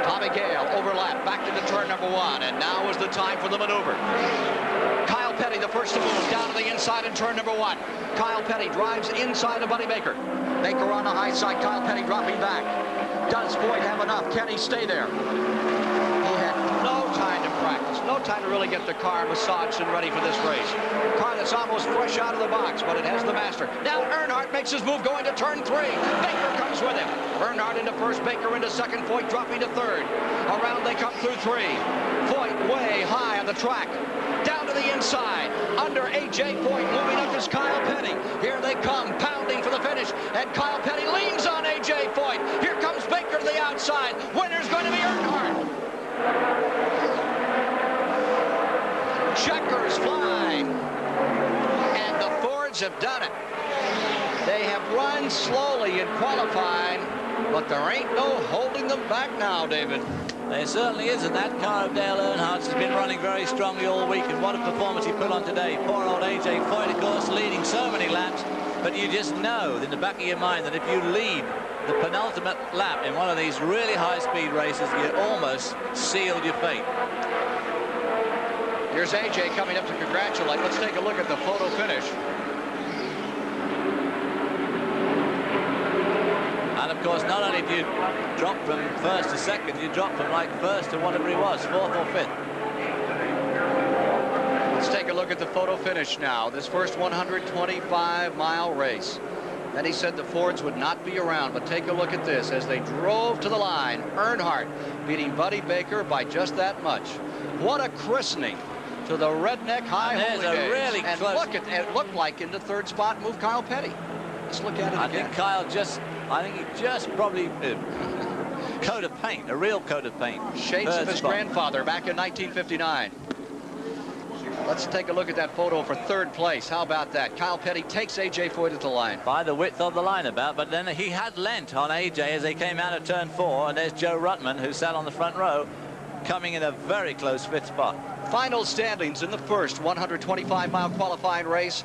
S8: Tommy Gale overlap back into turn number 1, and now is the time for the maneuver. Kyle Petty, the first to move, down to the inside in turn number 1. Kyle Petty drives inside of Buddy Baker. Baker on the high side, Kyle Petty dropping back. Does Foyt have enough? Can he stay there? He had no time to practice, no time to really get the car massaged and ready for this race. Car that's almost fresh out of the box, but it has the master. Now Earnhardt makes his move going to turn 3. Baker comes with him. Earnhardt into first, Baker into second, Foyt dropping to third. Around they come through 3. Foyt way high on the track. Down to the inside, under A.J. Foyt, moving up is Kyle Petty. Here they come, pounding for the finish, and Kyle Petty leans on A.J. Foyt. Here comes Baker to the outside. Winner's going to be Earnhardt. Checkers flying, and the Fords have done it. They have run slowly in qualifying, but there ain't no holding them back now, David.
S3: There certainly isn't. That car of Dale Earnhardt's has been running very strongly all week, and what a performance he put on today. Poor old A.J. Foyt, of course, leading so many laps, but you just know in the back of your mind that if you lead the penultimate lap in one of these really high-speed races, you almost sealed your fate.
S8: Here's A.J. coming up to congratulate. Let's take a look at the photo finish.
S3: And of course, not only do you drop from first to second, you drop from like first to whatever he was, 4th or 5th.
S8: Let's take a look at the photo finish now. This first 125-mile race. Then he said the Fords would not be around, but take a look at this. As they drove to the line, Earnhardt beating Buddy Baker by just that much. What a christening to the redneck high holy days.
S3: Really
S8: and
S3: close.
S8: Look at it, looked like into 3rd spot moved Kyle Petty. Let's look at it again.
S3: I think he just probably coat of paint, a real coat of paint.
S8: Shades of his grandfather back in 1959. Let's take a look at that photo for 3rd place. How about that? Kyle Petty takes A.J. Foyt at the line.
S3: By the width of the line about, but then he had lent on A.J. as they came out of turn 4, and there's Joe Ruttman, who sat on the front row, coming in a very close 5th spot.
S8: Final standings in the first 125-mile qualifying race.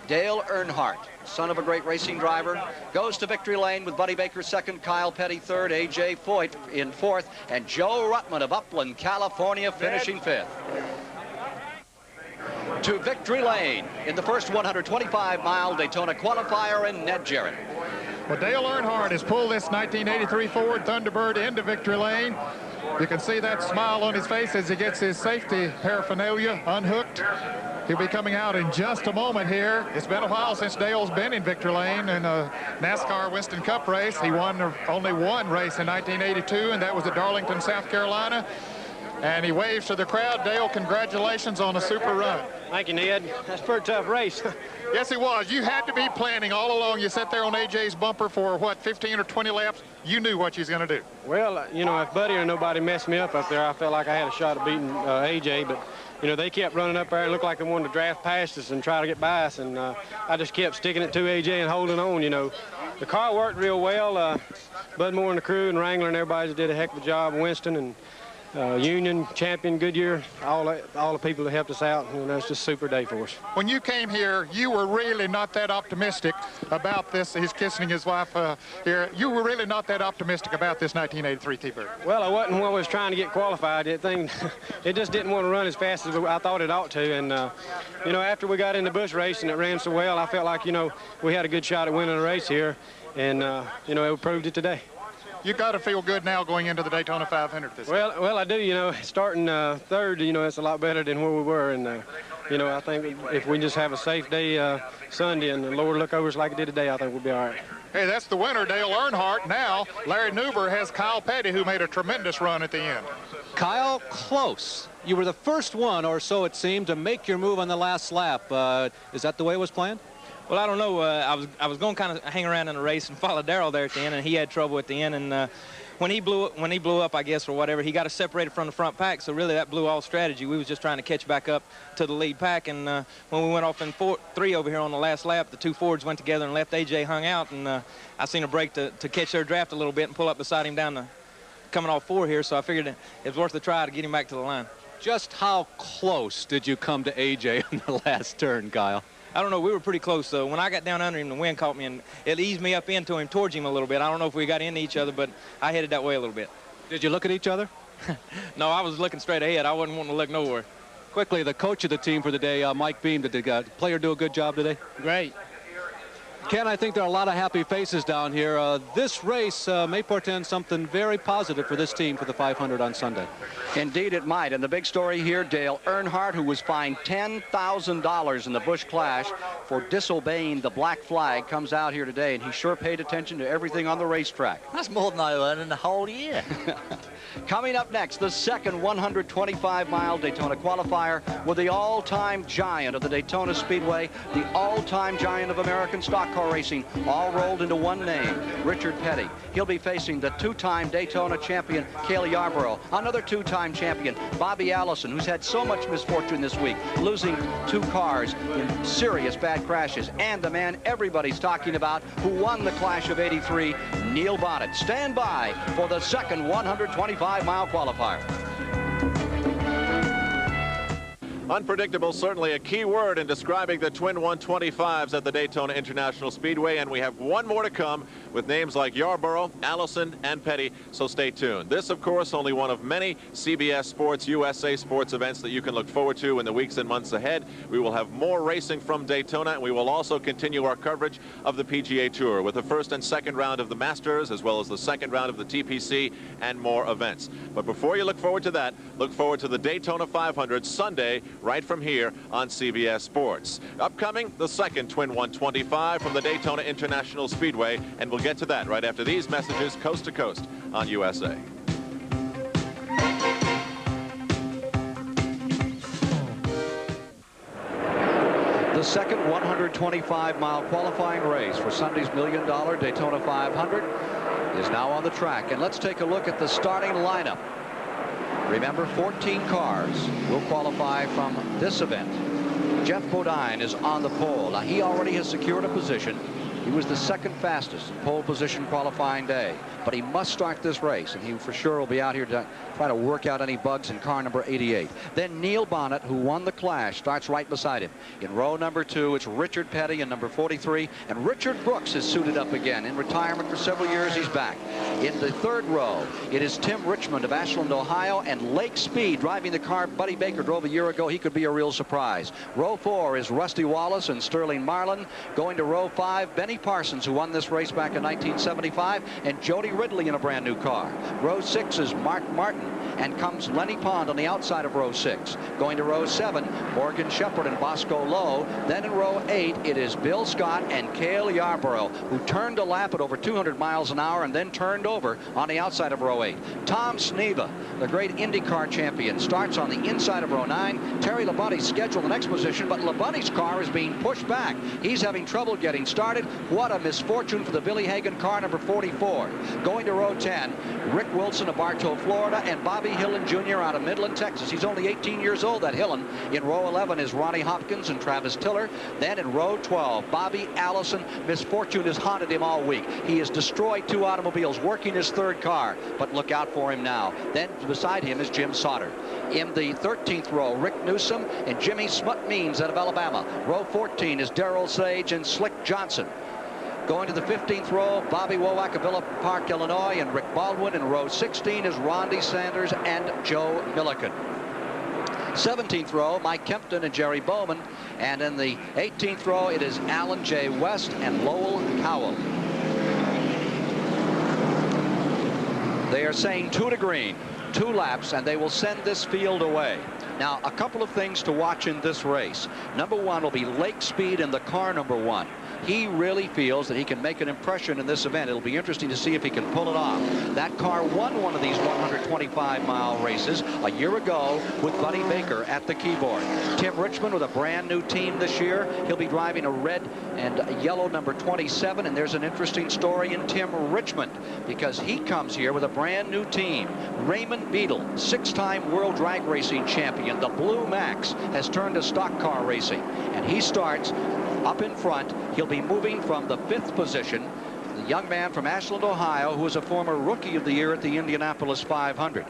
S8: Dale Earnhardt, son of a great racing driver, goes to victory lane with Buddy Baker 2nd, Kyle Petty 3rd, A.J. Foyt in 4th, and Joe Ruttman of Upland, California, finishing 5th. To victory lane in the first 125-mile Daytona qualifier in Ned Jarrett.
S4: Well, Dale Earnhardt has pulled this 1983 Ford Thunderbird into victory lane. You can see that smile on his face as he gets his safety paraphernalia unhooked. He'll be coming out in just a moment here. It's been a while since Dale's been in victory lane in a NASCAR Winston Cup race. He won only one race in 1982, and that was at Darlington, South Carolina. And he waves to the crowd. Dale, congratulations on a super run.
S11: Thank you, Ned. That's a pretty tough race.
S4: Yes, it was. You had to be planning all along. You sat there on AJ's bumper for, what, 15 or 20 laps? You knew what you was going to do.
S11: Well, you know, if Buddy or nobody messed me up there, I felt like I had a shot at beating AJ. But, you know, they kept running up there and looked like they wanted to draft past us and try to get by us. And I just kept sticking it to AJ and holding on, you know. The car worked real well. Bud Moore and the crew and Wrangler and everybody did a heck of a job. Winston and Union, Champion, Goodyear, all the people that helped us out. You know, it's just a super day for us.
S4: When you came here, you were really not that optimistic about this. He's kissing his wife here. You were really not that optimistic about this 1983 T-Bird.
S11: Well, I wasn't when I was trying to get qualified. It just didn't want to run as fast as I thought it ought to. And, you know, after we got in the Busch race and it ran so well, I felt like, you know, we had a good shot at winning the race here. And, you know, it proved it today.
S4: You got to feel good now going into the Daytona 500 this year.
S11: Well, I do. You know, starting third, you know, it's a lot better than where we were. And, you know, I think if we just have a safe day Sunday and the Lord look over us like it did today, I think we'll be all right.
S4: Hey, that's the winner, Dale Earnhardt. Now, Larry Newber has Kyle Petty, who made a tremendous run at the end.
S6: Kyle, close. You were the first one, or so it seemed, to make your move on the last lap. Is that the way it was planned?
S12: Well, I don't know. I was going to kind of hang around in the race and follow Darrell there at the end, and he had trouble at the end. And when he blew up, I guess, or whatever, he got us separated from the front pack. So really, that blew all strategy. We was just trying to catch back up to the lead pack. And when we went off in 3 over here on the last lap, the two Fords went together and left AJ hung out. And I seen a break to catch their draft a little bit and pull up beside him down the coming off 4 here. So I figured it was worth a try to get him back to the line.
S6: Just how close did you come to AJ in the last turn, Kyle?
S12: I don't know. We were pretty close, though. When I got down under him, the wind caught me, and it eased me up into him, towards him a little bit. I don't know if we got into each other, but I headed that way a little bit.
S6: Did you look at each other?
S12: No, I was looking straight ahead. I wasn't wanting to look nowhere.
S6: Quickly, the coach of the team for the day, Mike Beam, did the player do a good job today?
S7: Great.
S6: Ken, I think there are a lot of happy faces down here. This race may portend something very positive for this team for the 500 on Sunday.
S2: Indeed, it might. And the big story here, Dale Earnhardt, who was fined $10,000 in the Busch Clash for disobeying the black flag, comes out here today, and he sure paid attention to everything on the racetrack.
S3: That's more than I earned in the whole year.
S2: Coming up next, the second 125-mile Daytona qualifier with the all-time giant of the Daytona Speedway, the all-time giant of American stock car racing, all rolled into one name, Richard Petty. He'll be facing the two-time Daytona champion, Cale Yarborough, another two-time champion, Bobby Allison, who's had so much misfortune this week, losing 2 cars in serious bad crashes, and the man everybody's talking about who won the Clash of '83, Neil Bonnet. Stand by for the second 125-mile qualifier.
S1: Unpredictable, certainly a key word in describing the twin 125s at the Daytona International Speedway, and we have one more to come with names like Yarborough, Allison, and Petty, so stay tuned. This, of course, only one of many CBS Sports, USA Sports events that you can look forward to in the weeks and months ahead. We will have more racing from Daytona, and we will also continue our coverage of the PGA Tour with the first and second round of the Masters, as well as the second round of the TPC, and more events. But before you look forward to that, look forward to the Daytona 500 Sunday, right from here on CBS Sports. Upcoming, the second twin 125 from the Daytona International Speedway, and we'll get to that right after these messages coast to coast on USA.
S2: The second 125-mile qualifying race for Sunday's $1 million Daytona 500 is now on the track, and let's take a look at the starting lineup. Remember, 14 cars will qualify from this event. Jeff Bodine is on the pole. Now, he already has secured a position. He was the second fastest in pole position qualifying day, but he must start this race, and he for sure will be out here to try to work out any bugs in car number 88. Then Neil Bonnet, who won the Clash, starts right beside him. In row number 2, it's Richard Petty in number 43, and Richard Brooks is suited up again. In retirement for several years, he's back. In the third row, it is Tim Richmond of Ashland, Ohio, and Lake Speed driving the car Buddy Baker drove a year ago. He could be a real surprise. Row 4 is Rusty Wallace and Sterling Marlin. Going to row 5, Benny Parsons, who won this race back in 1975, and Jody Ridley in a brand new car. Row 6 is Mark Martin, and comes Lenny Pond on the outside of row 6. Going to row 7, Morgan Shepherd and Bosco Lowe. Then in row 8, it is Bill Scott and Cale Yarborough, who turned a lap at over 200 miles an hour and then turned over on the outside of row 8. Tom Sneva, the great IndyCar champion, starts on the inside of row 9. Terry Labonte's scheduled the next position, but Labonte's car is being pushed back. He's having trouble getting started. What a misfortune for the Billy Hagan car number 44. Going to row 10, Rick Wilson of Bartow, Florida, and Bobby Hillen Jr. out of Midland, Texas. He's only 18 years old, that Hillen. In row 11 is Ronnie Hopkins and Travis Tiller. Then in row 12, Bobby Allison. Misfortune has haunted him all week. He has destroyed 2 automobiles, working his third car, but look out for him now. Then beside him is Jim Sauter. In the 13th row, Rick Newsom and Jimmy Smut-Means out of Alabama. Row 14 is Darrell Sage and Slick Johnson. Going to the 15th row, Bobby Wowak of Villa Park, Illinois, and Rick Baldwin. In row 16 is Rondi Sanders and Joe Milliken. 17th row, Mike Kempton and Jerry Bowman. And in the 18th row, it is Alan J. West and Lowell Cowell. They are saying 2 to green, 2 laps, and they will send this field away.
S8: Now, a couple of things to watch in this race. Number one will be Lake Speed in the car number 1. He really feels that he can make an impression in this event. It'll be interesting to see if he can pull it off. That car won one of these 125-mile races a year ago with Buddy Baker at the keyboard. Tim Richmond with a brand new team this year. He'll be driving a red and yellow number 27, and there's an interesting story in Tim Richmond because he comes here with a brand new team. Raymond Beadle, 6-time World Drag Racing champion. The Blue Max has turned to stock car racing, and he starts up in front. He'll be moving from the 5th position. The young man from Ashland, Ohio, who was a former Rookie of the Year at the Indianapolis 500.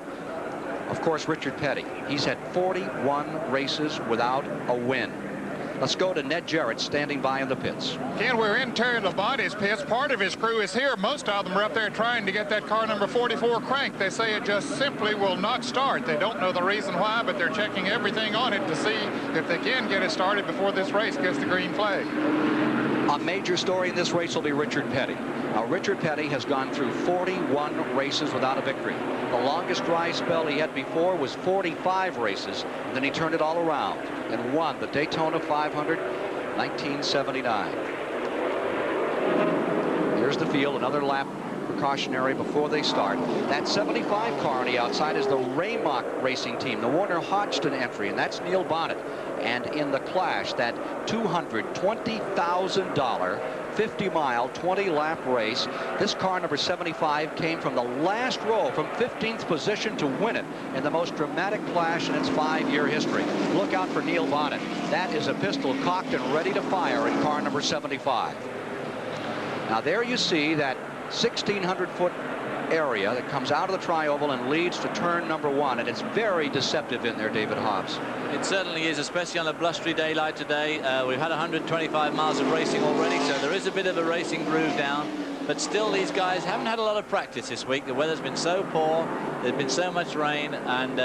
S8: Of course, Richard Petty. He's had 41 races without a win. Let's go to Ned Jarrett standing by in the pits.
S4: Ken, we're in Terry Labonte's pits. Part of his crew is here. Most of them are up there trying to get that car number 44 cranked. They say it just simply will not start. They don't know the reason why, but they're checking everything on it to see if they can get it started before this race gets the green flag.
S8: A major story in this race will be Richard Petty. Now, Richard Petty has gone through 41 races without a victory. The longest dry spell he had before was 45 races, and then he turned it all around and won the Daytona 500, 1979. Here's the field, another lap precautionary before they start. That 75 car on the outside is the Raymock Racing Team, the Warner Hodgson entry, and that's Neil Bonnet. And in the Clash, that $220,000 50-mile, 20-lap race, this car number 75 came from the last row, from 15th position to win it in the most dramatic Clash in its 5-year history. Look out for Neil Bonnet. That is a pistol cocked and ready to fire in car number 75. Now there you see that 1,600-foot area that comes out of the tri-oval and leads to turn number 1, and it's very deceptive in there, David Hobbs.
S3: It certainly is, especially on a blustery day like today. We've had 125 miles of racing already, so there is a bit of a racing groove down, but still these guys haven't had a lot of practice this week. The weather's been so poor, there's been so much rain, and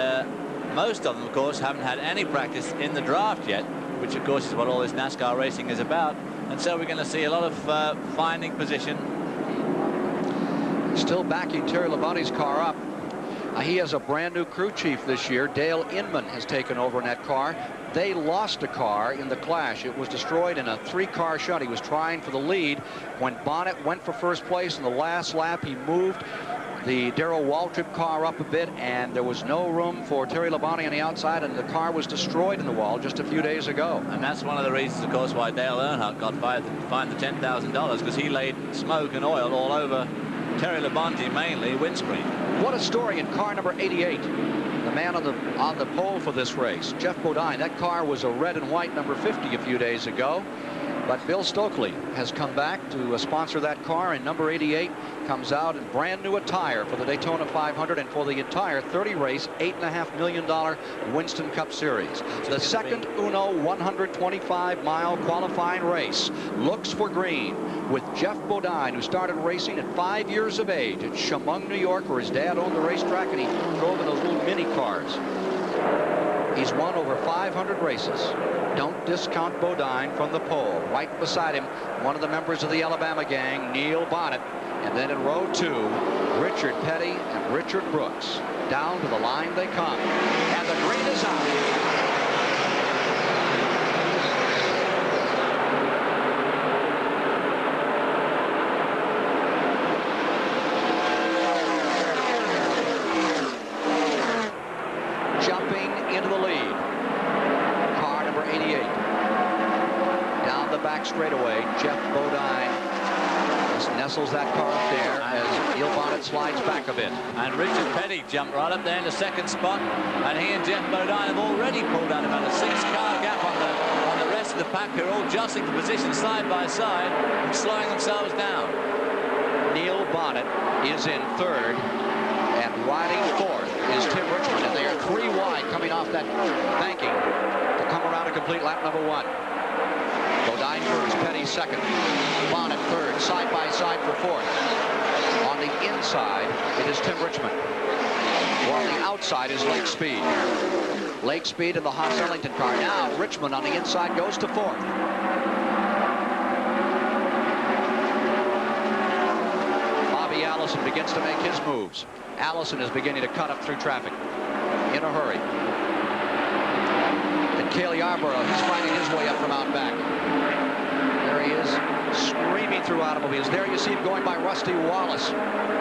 S3: most of them, of course, haven't had any practice in the draft yet, which of course is what all this NASCAR racing is about, and so we're going to see a lot of finding position.
S8: Still backing Terry Labonte's car up. He has a brand new crew chief this year. Dale Inman has taken over in that car. They lost a car in the Clash. It was destroyed in a 3-car shunt. He was trying for the lead when Bonnet went for first place in the last lap. He moved the Darrell Waltrip car up a bit, and there was no room for Terry Labonte on the outside, and the car was destroyed in the wall just a few days ago.
S3: And that's one of the reasons, of course, why Dale Earnhardt got fined the $10,000, because he laid smoke and oil all over Terry Labonte, mainly windscreen.
S8: What a story in car number 88. The man on the pole for this race, Jeff Bodine. That car was a red and white number 50 a few days ago. But Bill Stokely has come back to sponsor that car, and number 88 comes out in brand new attire for the Daytona 500 and for the entire 30-race, $8.5 million Winston Cup Series. The second Uno 125-mile qualifying race looks for green with Jeff Bodine, who started racing at 5 years of age at Chemung, New York, where his dad owned the racetrack, and he drove in those little mini cars. He's won over 500 races. Don't discount Bodine from the pole. Right beside him, one of the members of the Alabama gang, Neil Bonnet. And then in row 2, Richard Petty and Richard Brooks. Down to the line they come. And the green is out. Straightaway, Jeff Bodine just nestles that car up there as Neil Bonnet slides back a bit.
S3: And Richard Petty jumped right up there in the second spot, and he and Jeff Bodine have already pulled out about a 6-car gap on the rest of the pack, who are all jostling for position side by side and slowing themselves down.
S8: Neil Bonnet is in third, and riding fourth is Tim Richmond, and they are 3 wide coming off that banking to come around to complete lap number 1. Bodine first, Petty second, Bonnet third, side by side for fourth. On the inside, it is Tim Richmond. While on the outside is Lake Speed. Lake Speed in the Haas Ellington car. Now Richmond on the inside goes to fourth. Bobby Allison begins to make his moves. Allison is beginning to cut up through traffic in a hurry. Cale Yarborough. He's finding his way up from out back. There he is, screaming through automobiles. There you see him going by Rusty Wallace,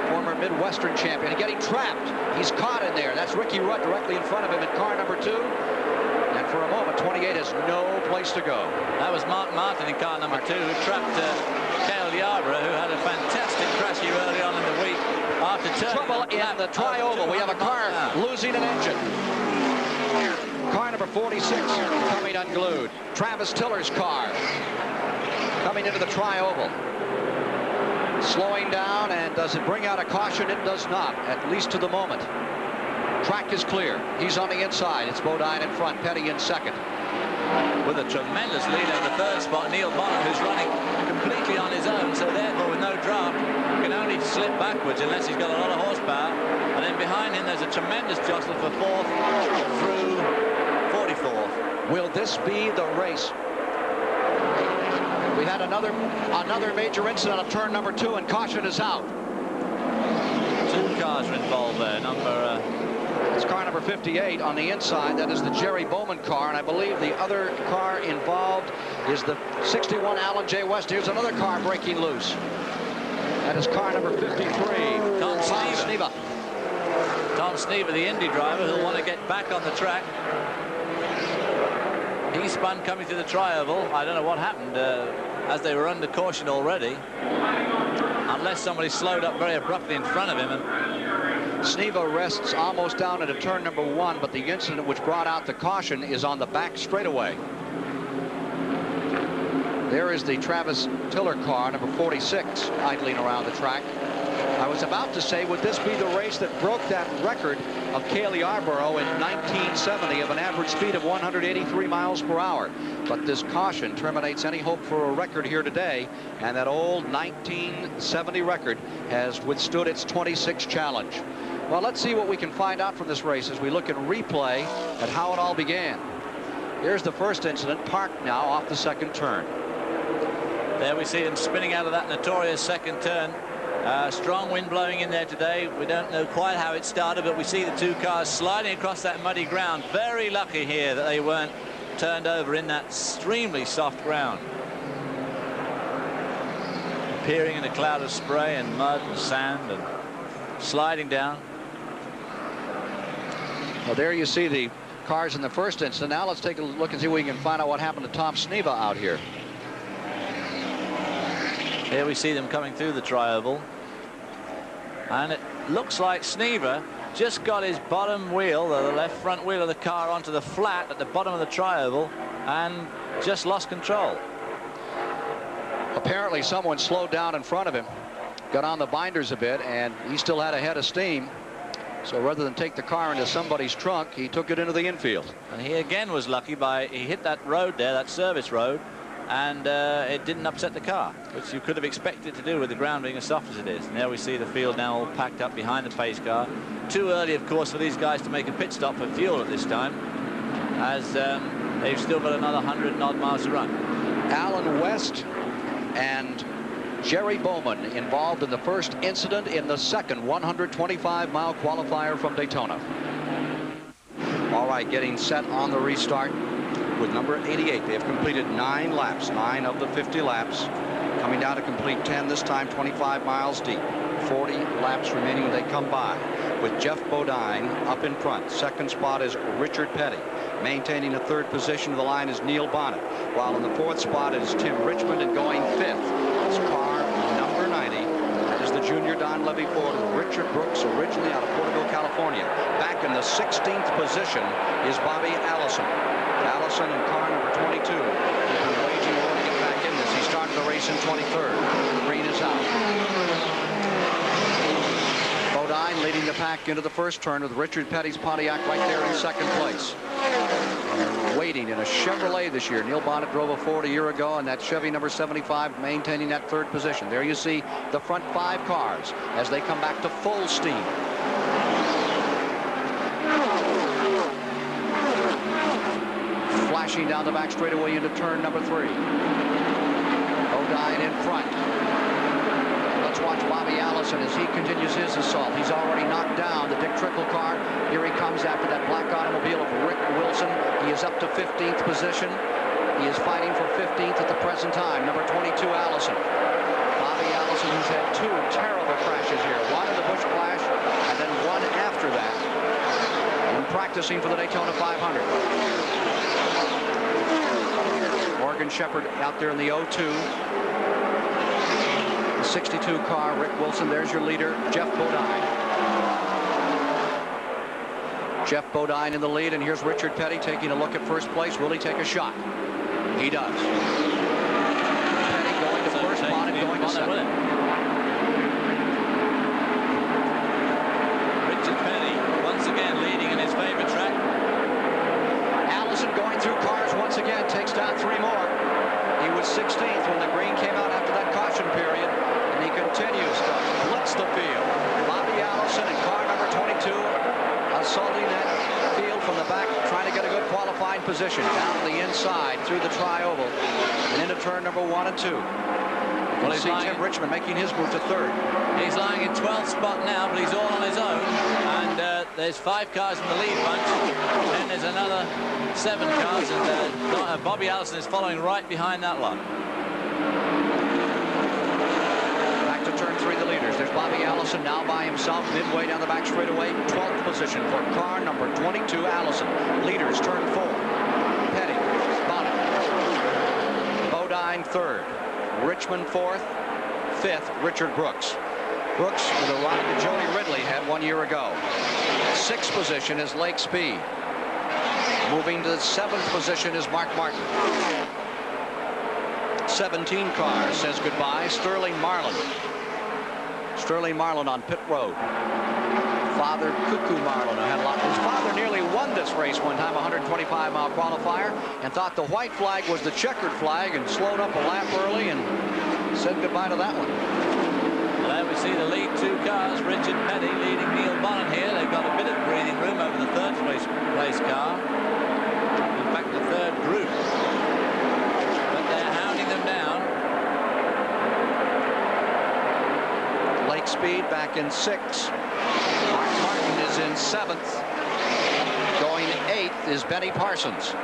S8: former Midwestern champion, and getting trapped. He's caught in there. That's Ricky Rudd directly in front of him in car number 2. And for a moment, 28 has no place to go.
S3: That was Mark Martin in car number 2 who trapped Cale Yarborough, who had a fantastic crash here early on in the week. After
S8: trouble in the tri-oval. We have a car losing an engine. Car number 46 coming unglued. Travis Tiller's car coming into the tri-oval. Slowing down, and does it bring out a caution? It does not, at least to the moment. Track is clear. He's on the inside. It's Bodine in front, Petty in second.
S3: With a tremendous lead in the third spot, Neil Bonham, who's running completely on his own, so therefore with no draft, can only slip backwards unless he's got a lot of horsepower. And then behind him, there's a tremendous jostle for 4th through 44th.
S8: Will this be the race? We had another major incident on turn number 2, and caution is out.
S3: 2 cars are involved there.
S8: It's car number 58 on the inside. That is the Jerry Bowman car, and I believe the other car involved is the 61 Alan J. West. Here's another car breaking loose. That is car number 53.
S3: Tom Sneva. Tom Sneva, the Indy driver, who'll want to get back on the track. He spun coming to the tri-oval. I don't know what happened as they were under caution already, unless somebody slowed up very abruptly in front of him.
S8: Sneva rests almost down into turn number 1, but the incident which brought out the caution is on the back straightaway. There is the Travis Tiller car, number 46, idling around the track. I was about to say, would this be the race that broke that record of Cale Yarborough in 1970 of an average speed of 183 miles per hour? But this caution terminates any hope for a record here today, and that old 1970 record has withstood its 26th challenge. Well, let's see what we can find out from this race as we look at replay at how it all began. Here's the first incident, parked now off the second turn.
S3: There we see him spinning out of that notorious second turn. Strong wind blowing in there today. We don't know quite how it started, but we see the 2 cars sliding across that muddy ground. Very lucky here that they weren't turned over in that extremely soft ground. Appearing in a cloud of spray and mud and sand and sliding down.
S8: Well, there you see the cars in the first incident. Now let's take a look and see if we can find out what happened to Tom Sneva out here.
S3: Here we see them coming through the tri-oval, and it looks like Sneva just got his bottom wheel, the left front wheel of the car, onto the flat at the bottom of the tri-oval and just lost control.
S8: Apparently someone slowed down in front of him, got on the binders a bit, and he still had a head of steam. So rather than take the car into somebody's trunk, he took it into the infield.
S3: And he again was lucky he hit that road there, that service road, and it didn't upset the car, which you could have expected to do with the ground being as soft as it is. And there we see the field now all packed up behind the pace car. Too early, of course, for these guys to make a pit stop for fuel at this time, as they've still got another 100 and odd miles to run.
S8: Alan West and Jerry Bowman involved in the first incident in the second 125-mile qualifier from Daytona. All right, getting set on the restart with number 88. They have completed 9 laps, 9 of the 50 laps, coming down to complete 10 this time, 25 miles deep. 40 laps remaining when they come by, with Jeff Bodine up in front. Second spot is Richard Petty. Maintaining a third position of the line is Neil Bonnet, while in the fourth spot is Tim Richmond, and going fifth is car number 90. That is the junior Don Levy Ford with Richard Brooks, originally out of Porterville, California. Back in the 16th position is Bobby Allison. Allison in car number 22. He's been waging war to get back in this. He started the race in 23rd. Green is out. Bodine leading the pack into the first turn with Richard Petty's Pontiac right there in second place. Waiting in a Chevrolet this year. Neil Bonnet drove a Ford a year ago, and that Chevy number 75 maintaining that third position. There you see the front 5 cars as they come back to full steam. Flashing down the back straightaway into turn number 3. Bodine in front. Let's watch Bobby Allison as he continues his assault. He's already knocked down the Dick Trickle car. Here he comes He's after that black automobile of Rick Wilson. He is up to 15th position. He is fighting for 15th at the present time. Number 22, Allison. Bobby Allison, who's had 2 terrible crashes here. One in the Busch Clash, and then one after that when practicing for the Daytona 500. Morgan Shepherd out there in the 02. The 62 car, Rick Wilson. There's your leader, Jeff Bodine. Jeff Bodine in the lead, and here's Richard Petty taking a look at first place. Will he take a shot? He does. Petty going to first, Bonnet going to second.
S3: Richard Petty once again leading in his favorite track.
S8: Allison going through cars once again, takes down 3 more. He was 16th when the green came out after that caution period, and he continues to blitz the field. Bobby Allison in car number 22 assaulting that field from the back, trying to get a good qualifying position down the inside through the tri-oval and into turn number 1 and 2. Well, you see Tim Richmond making his move to 3rd.
S3: He's lying in 12th spot now, but he's all on his own. And there's 5 cars in the lead bunch. Then there's another 7 cars, and Bobby Allison is following right behind that lot.
S8: Back to turn 3, the leaders. There's Bobby Allison now by himself, midway down the back straightaway, 12th position for car number 22, Allison. Leaders, turn 4. Petty, Bonnet, Bodine 3rd, Richmond 4th, 5th, Richard Brooks. Brooks with a ride that Jody Ridley had 1 year ago. 6th position is Lake Speed. Moving to the 7th position is Mark Martin. 17 car says goodbye. Sterling Marlin. Sterling Marlin on pit road. Father Cuckoo Marlin, who had a lot. His father nearly won this race one time, 125-mile qualifier, and thought the white flag was the checkered flag and slowed up a lap early and said goodbye to that one.
S3: Well, there we see the lead 2 cars. Richard Petty leading Neil Bonnet here. They've got a bit of breathing room over the 3rd place car. In fact, the 3rd group. But they're hounding them down.
S8: Lake Speed back in 6th. Mark Martin is in 7th. Going 8th is Benny Parsons.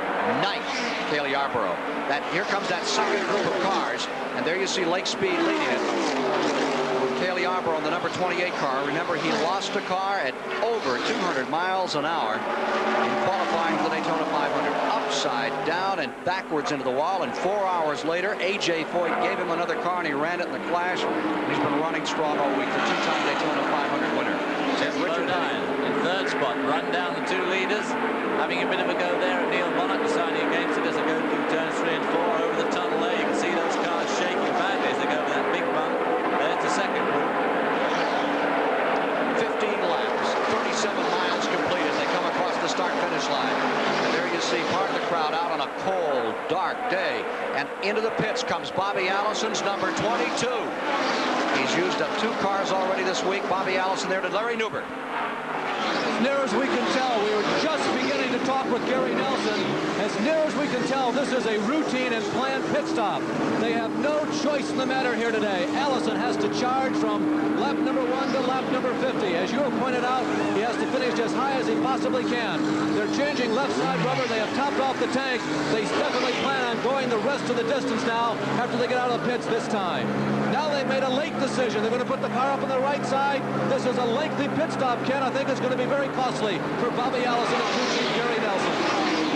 S8: 9th, Cale Yarborough. Here comes that second group of cars, and there you see Lake Speed leading it. Cale Yarborough on the number 28 car. Remember, he lost a car at over 200 miles an hour in qualifying for the Daytona 500. Upside down and backwards into the wall, and 4 hours later, A.J. Foyt gave him another car, and he ran it in the Clash. And he's been running strong all week. The 2-time Daytona 500 winner.
S3: Jeff Bodine in 3rd spot. Run down the 2 leaders. Having a bit of a go there at Neil Bonnet, deciding against it as they go through turns 3 and 4 over the tunnel there. You can see those cars shaking badly as they go over that big bump. There's the second group.
S8: 15 laps, 37 miles complete as they come across the start-finish line. And there you see part of the crowd out on a cold, dark day. And into the pits comes Bobby Allison's number 22. He's used up 2 cars already this week. Bobby Allison there to Larry Newbert.
S6: As near as we can tell, we were just beginning to talk with Gary Nelson. As near as we can tell, this is a routine and planned pit stop. They have no choice in the matter here today. Allison has to charge from lap number 1 to lap number 50. As you have pointed out, he has to finish as high as he possibly can. They're changing left side rubber. They have topped off the tank. They definitely plan on going the rest of the distance now after they get out of the pits this time. Now they made a late decision. They're going to put the car up on the right side. This is a lengthy pit stop, Ken. I think it's going to be very costly for Bobby Allison and crew chief Gary Nelson.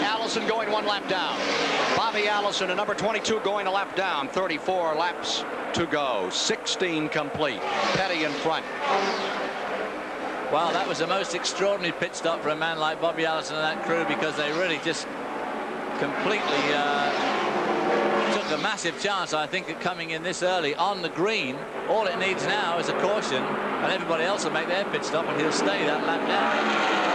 S8: Allison going 1 lap down. Bobby Allison and number 22 going a lap down. 34 laps to go. 16 complete. Petty in front.
S3: Well, that was the most extraordinary pit stop for a man like Bobby Allison and that crew, because they really just completely took a massive chance, I think, at coming in this early on the green. All it needs now is a caution, and everybody else will make their pit stop, and he'll stay that lap down.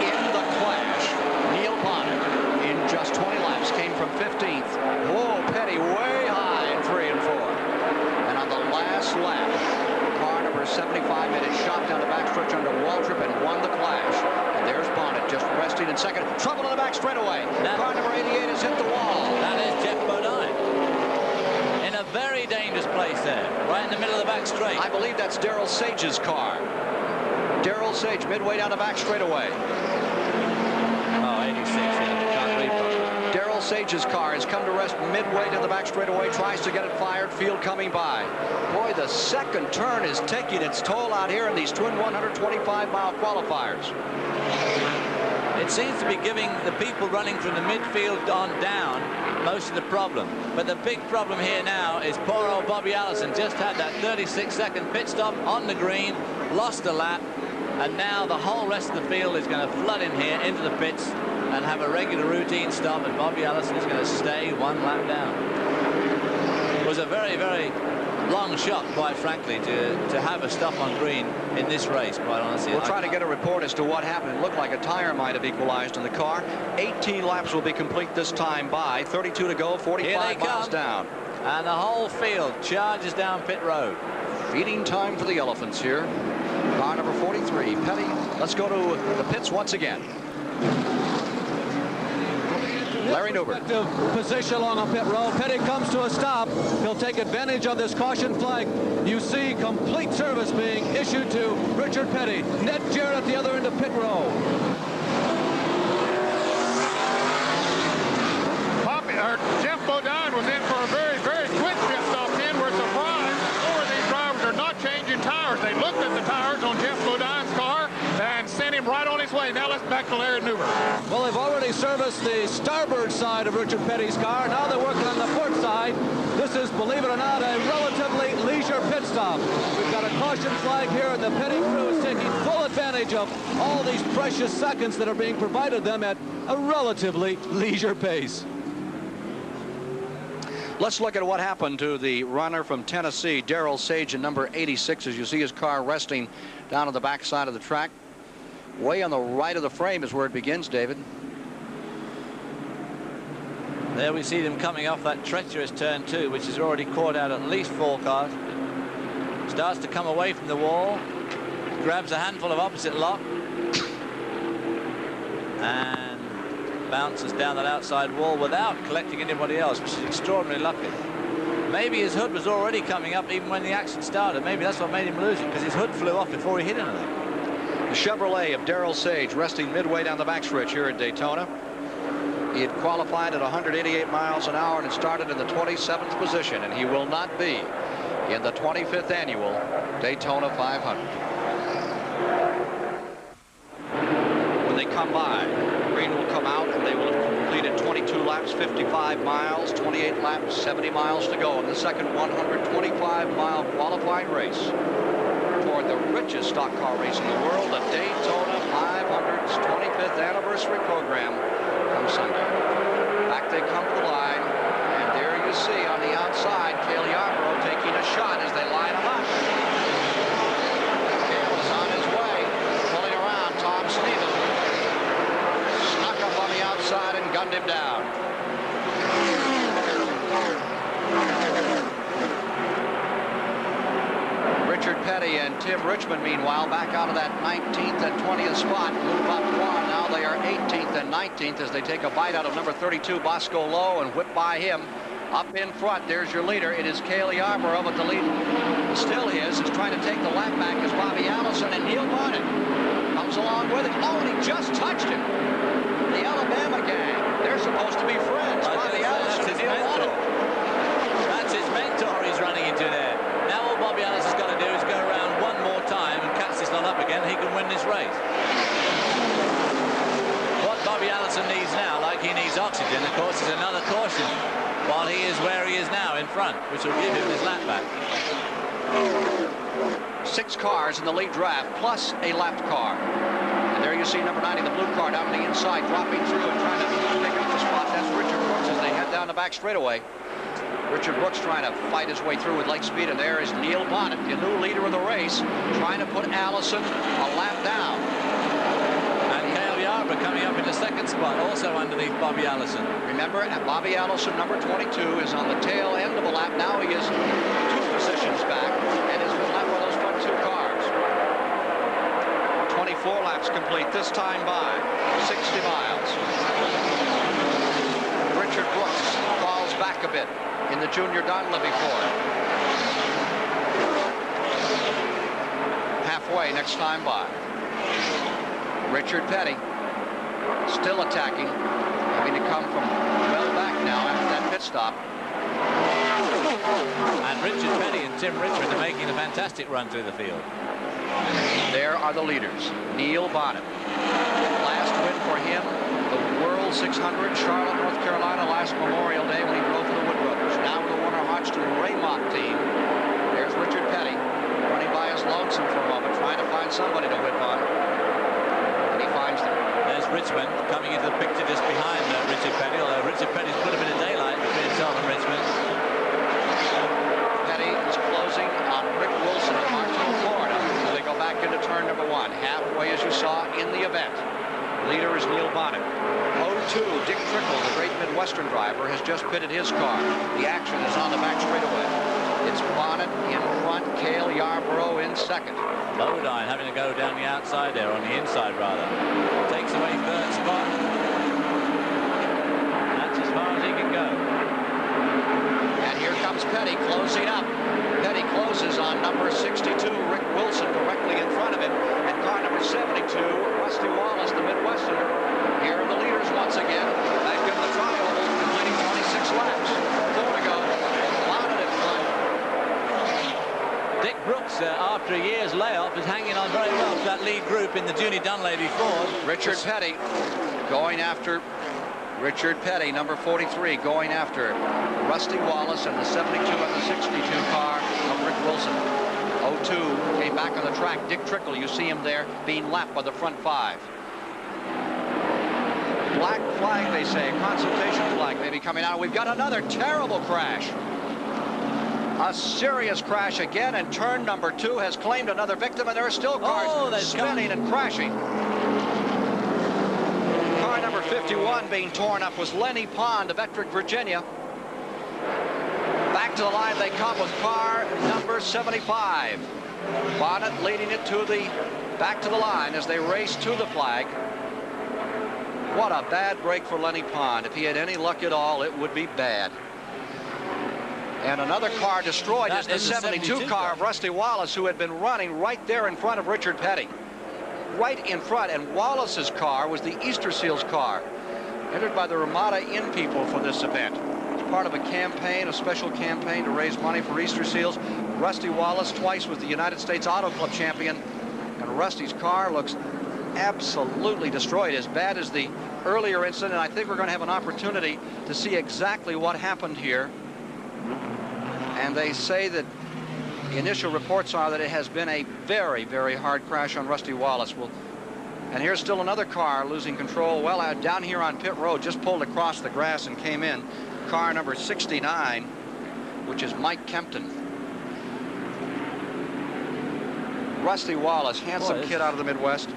S8: In the Clash, Neil Bonnet in just 20 laps came from 15th. Whoa, Petty way high in 3 and 4. And on the last lap, car number 75 made a shot down the backstretch under Waltrip and won the Clash. And there's Bonnet just resting in second. Trouble in the back straightaway. Car number 88 has hit the wall.
S3: That is Jeff Bodine. In a very dangerous place there, right in the middle of the back straight.
S8: I believe that's Darrell Sage's car. Darrell Sage midway down the back straightaway. Darrell Sage's car has come to rest midway to the back straightaway, tries to get it fired, field coming by. Boy, the second turn is taking its toll out here in these twin 125-mile qualifiers.
S3: It seems to be giving the people running from the midfield on down most of the problem. But the big problem here now is poor old Bobby Allison just had that 36-second pit stop on the green, lost a lap, and now the whole rest of the field is going to flood in here into the pits and have a regular routine stop, and Bobby Allison is going to stay one lap down. It was a very, very long shot, quite frankly, to have a stop on green in this race, quite honestly.
S8: We'll try to get a report as to what happened. It looked like a tire might have equalized in the car. 18 laps will be complete this time by. 32 to go, 45 miles down.
S3: And the whole field charges down pit road.
S8: Feeding time for the Elephants here. Car number 43, Petty. Let's go to the pits once again. Larry Newberg.
S6: Position along on pit road. Petty comes to a stop. He'll take advantage of this caution flag. You see complete service being issued to Richard Petty. Ned Jarrett at the other end of pit row.
S4: Jeff Bodine was in for a very, very quick pit stop. Ken, we're surprised. Four of these drivers are not changing tires. They looked at the tires on Jeff Bodine's car and sent him right on his way. Now let's back to Larry Newberg.
S6: Well, they've already serviced the starboard side of Richard Petty's car. Now they're working on the port side. This is, believe it or not, a relatively leisure pit stop. We've got a caution flag here, and the Petty crew is taking full advantage of all these precious seconds that are being provided them at a relatively leisure pace.
S8: Let's look at what happened to the runner from Tennessee, Darrell Sage, in number 86, as you see his car resting down on the backside of the track. Way on the right of the frame is where it begins, David.
S3: There we see them coming off that treacherous turn 2, which has already caught out at least 4 cars. Starts to come away from the wall, grabs a handful of opposite lock, and bounces down that outside wall without collecting anybody else, which is extraordinarily lucky. Maybe his hood was already coming up even when the action started. Maybe that's what made him lose it, because his hood flew off before he hit anything.
S8: The Chevrolet of Darrell Sage resting midway down the backstretch here at Daytona. He had qualified at 188 miles an hour and had started in the 27th position, and he will not be in the 25th annual Daytona 500. When they come by, green will come out, and they will have completed 22 laps, 55 miles, 28 laps, 70 miles to go in the second 125-mile qualifying race for the richest stock car race in the world, the Daytona 500's 25th anniversary program comes Sunday. Back they come to the line, and there you see on the outside, Cale Yarborough taking a shot as they line him up. Cale is on his way, pulling around Tom Stevens. Snuck up on the outside and gunned him down. Richard Petty and Tim Richmond, meanwhile, back out of that 19th and 20th spot, move up one. Now they are 18th and 19th as they take a bite out of number 32, Bosco Lowe, and whip by him. Up in front, there's your leader. It is Cale Yarborough, but the lead still his is trying to take the lap back as Bobby Allison, and Neil Bonnet comes along with it. Oh, and he just touched him. The Alabama gang, they're supposed to be friends. Bobby Allison and Neil Bonnet.
S3: That's his mentor he's running into there. Now all Bobby Allison's got to do is go around one more time and catch this one up again. He can win this race. What Bobby Allison needs now, like he needs oxygen, of course, is another caution while he is where he is now in front, which will give him his lap back.
S8: 6 cars in the lead draft, plus a lapped car. And there you see number 90, the blue car down the inside, dropping through and trying to pick up the spot. That's Richard Brooks as they head down the back straightaway. Richard Brooks trying to fight his way through with light speed, and there is Neil Bonnet, the new leader of the race, trying to put Allison a lap down.
S3: And Cale Yarborough coming up in the second spot, also underneath Bobby Allison.
S8: Remember, Bobby Allison, number 22, is on the tail end of a lap. Now he is 2 positions back and has been left by those front 2 cars. 24 laps complete, this time by 60 miles. Richard Brooks falls back a bit in the Junior Dunleavy Ford. Halfway next time by. Richard Petty still attacking, having to come from well now after that pit stop.
S3: And Richard Petty and Tim Richmond are making a fantastic run through the field.
S8: There are the leaders. Neil Bonnet. Last win for him, the World 600, Charlotte, North Carolina, last Memorial Day when he drove for the Wood Brothers. Now with the Warner Hodgson Raymond team. There's Richard Petty running by his lonesome for a moment, trying to find somebody to whip on. And he finds them.
S3: There's Richmond coming into the picture just behind Richard Petty, although Richard Petty's put a bit of daylight between himself and Richmond.
S8: Petty is closing on Rick Wilson of Martin, Florida, as they go back into turn number 1, halfway as you saw in the event. Leader is Neil Bonnet. 0-2, Dick Trickle, the great Midwestern driver, has just pitted his car. The action is on the back straightaway. It's Bonnet in front, Cale Yarborough in second.
S3: Bodine having to go down the outside there, on the inside rather. Takes away third spot. That's as far as he can go.
S8: And here comes Petty closing up. Petty closes on number 62, Rick Wilson, directly in front of him. And car number 72, Rusty Wallace, the Midwesterner. Here are the leaders once again. Back in the trial, completing 26 laps. 4 to go. Bonnet in front.
S3: Dick Brooks, after a year's layoff, is hanging on very well to that lead group in the Junie Dunleavy Ford.
S8: Richard Petty going after Richard Petty, number 43, going after Rusty Wallace and the 72 and the 62 car of Rick Wilson. 0-2 came back on the track. Dick Trickle, you see him there being lapped by the front 5. Black flag, they say, consultation flag maybe coming out. We've got another terrible crash. A serious crash again, and turn number 2 has claimed another victim, and there are still cars spinning and crashing. Car number 51 being torn up was Lenny Pond of Ettrick, Virginia. Back to the line they come with car number 75. Bonnet leading it to the back to the line as they race to the flag. What a bad break for Lenny Pond. If he had any luck at all, it would be bad. And another car destroyed is the 72 car of Rusty Wallace, who had been running right there in front of Richard Petty. Right in front, and Wallace's car was the Easter Seals car, entered by the Ramada Inn people for this event. It's part of a campaign, a special campaign to raise money for Easter Seals. Rusty Wallace twice was the United States Auto Club champion, and Rusty's car looks absolutely destroyed, as bad as the earlier incident. And I think we're going to have an opportunity to see exactly what happened here. And they say that the initial reports are that it has been a very, very hard crash on Rusty Wallace. And here's still another car losing control. Well, down here on pit road, just pulled across the grass and came in. Car number 69, which is Mike Kempton. Rusty Wallace, handsome kid out of the Midwest.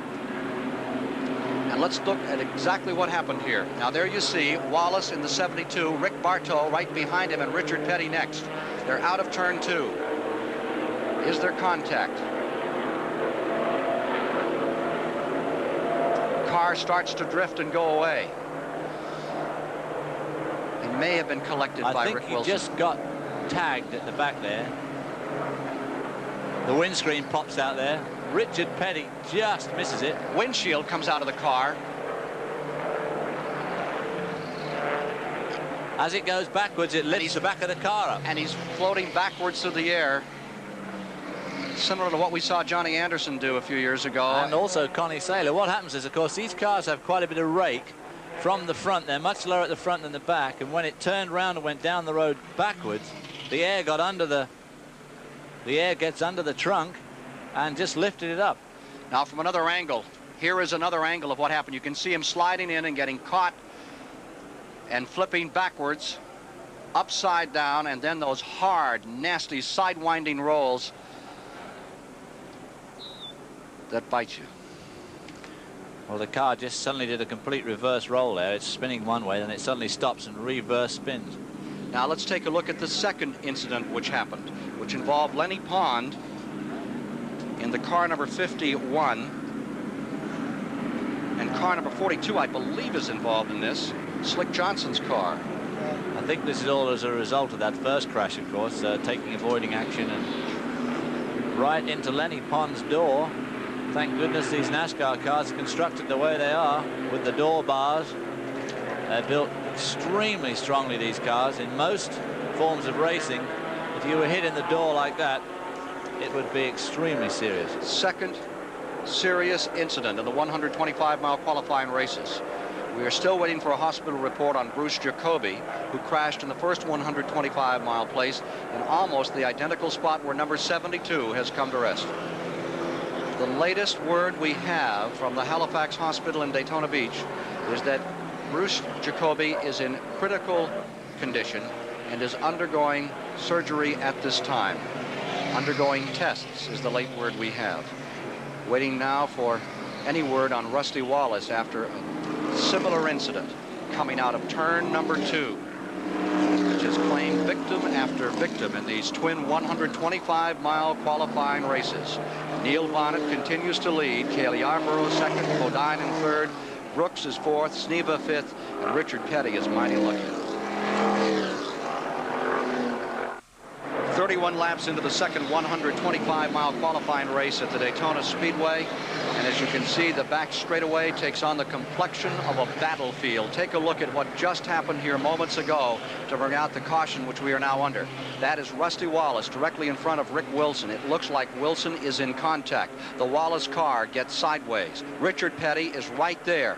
S8: And let's look at exactly what happened here. Now there you see Wallace in the 72, Rick Bartow right behind him, and Richard Petty next. They're out of turn 2. Is there contact? Car starts to drift and go away. It may have been collected by Rick Wilson.
S3: I think he just got tagged at the back there. The windscreen pops out there. Richard Petty just misses it.
S8: Windshield comes out of the car.
S3: As it goes backwards, it lifts the back of the car up.
S8: And he's floating backwards through the air, similar to what we saw Johnny Anderson do a few years ago.
S3: And also Connie Saylor. What happens is, of course, these cars have quite a bit of rake from the front. They're much lower at the front than the back. And when it turned round and went down the road backwards, the air got under the air gets under the trunk and just lifted it up.
S8: Now from another angle, here is another angle of what happened. You can see him sliding in and getting caught and flipping backwards, upside down, and then those hard, nasty, sidewinding rolls that bite you.
S3: Well, the car just suddenly did a complete reverse roll there. It's spinning one way, then it suddenly stops and reverse spins.
S8: Now let's take a look at the second incident which happened, which involved Lenny Pond in the car number 51. And car number 42, I believe, is involved in this. Slick Johnson's car.
S3: I think this is all as a result of that first crash, of course, taking avoiding action and right into Lenny Pond's door. Thank goodness these NASCAR cars are constructed the way they are, with the door bars They're built extremely strongly, these cars. In most forms of racing, if you were hit in the door like that, it would be extremely serious.
S8: Second serious incident in the 125-mile qualifying races. We are still waiting for a hospital report on Bruce Jacobi, who crashed in the first 125-mile place in almost the identical spot where number 72 has come to rest. The latest word we have from the Halifax Hospital in Daytona Beach is that Bruce Jacobi is in critical condition and is undergoing surgery at this time. Undergoing tests is the late word we have. Waiting now for any word on Rusty Wallace after a similar incident coming out of turn number 2, which has claimed victim after victim in these twin 125-mile qualifying races. Neil Bonnet continues to lead. Cale Yarborough second, Bodine in third, Brooks is fourth, Sneva fifth, and Richard Petty is mighty lucky. 31 laps into the second 125-mile qualifying race at the Daytona Speedway. And as you can see, the back straightaway takes on the complexion of a battlefield. Take a look at what just happened here moments ago to bring out the caution which we are now under. That is Rusty Wallace directly in front of Rick Wilson. It looks like Wilson is in contact. The Wallace car gets sideways. Richard Petty is right there.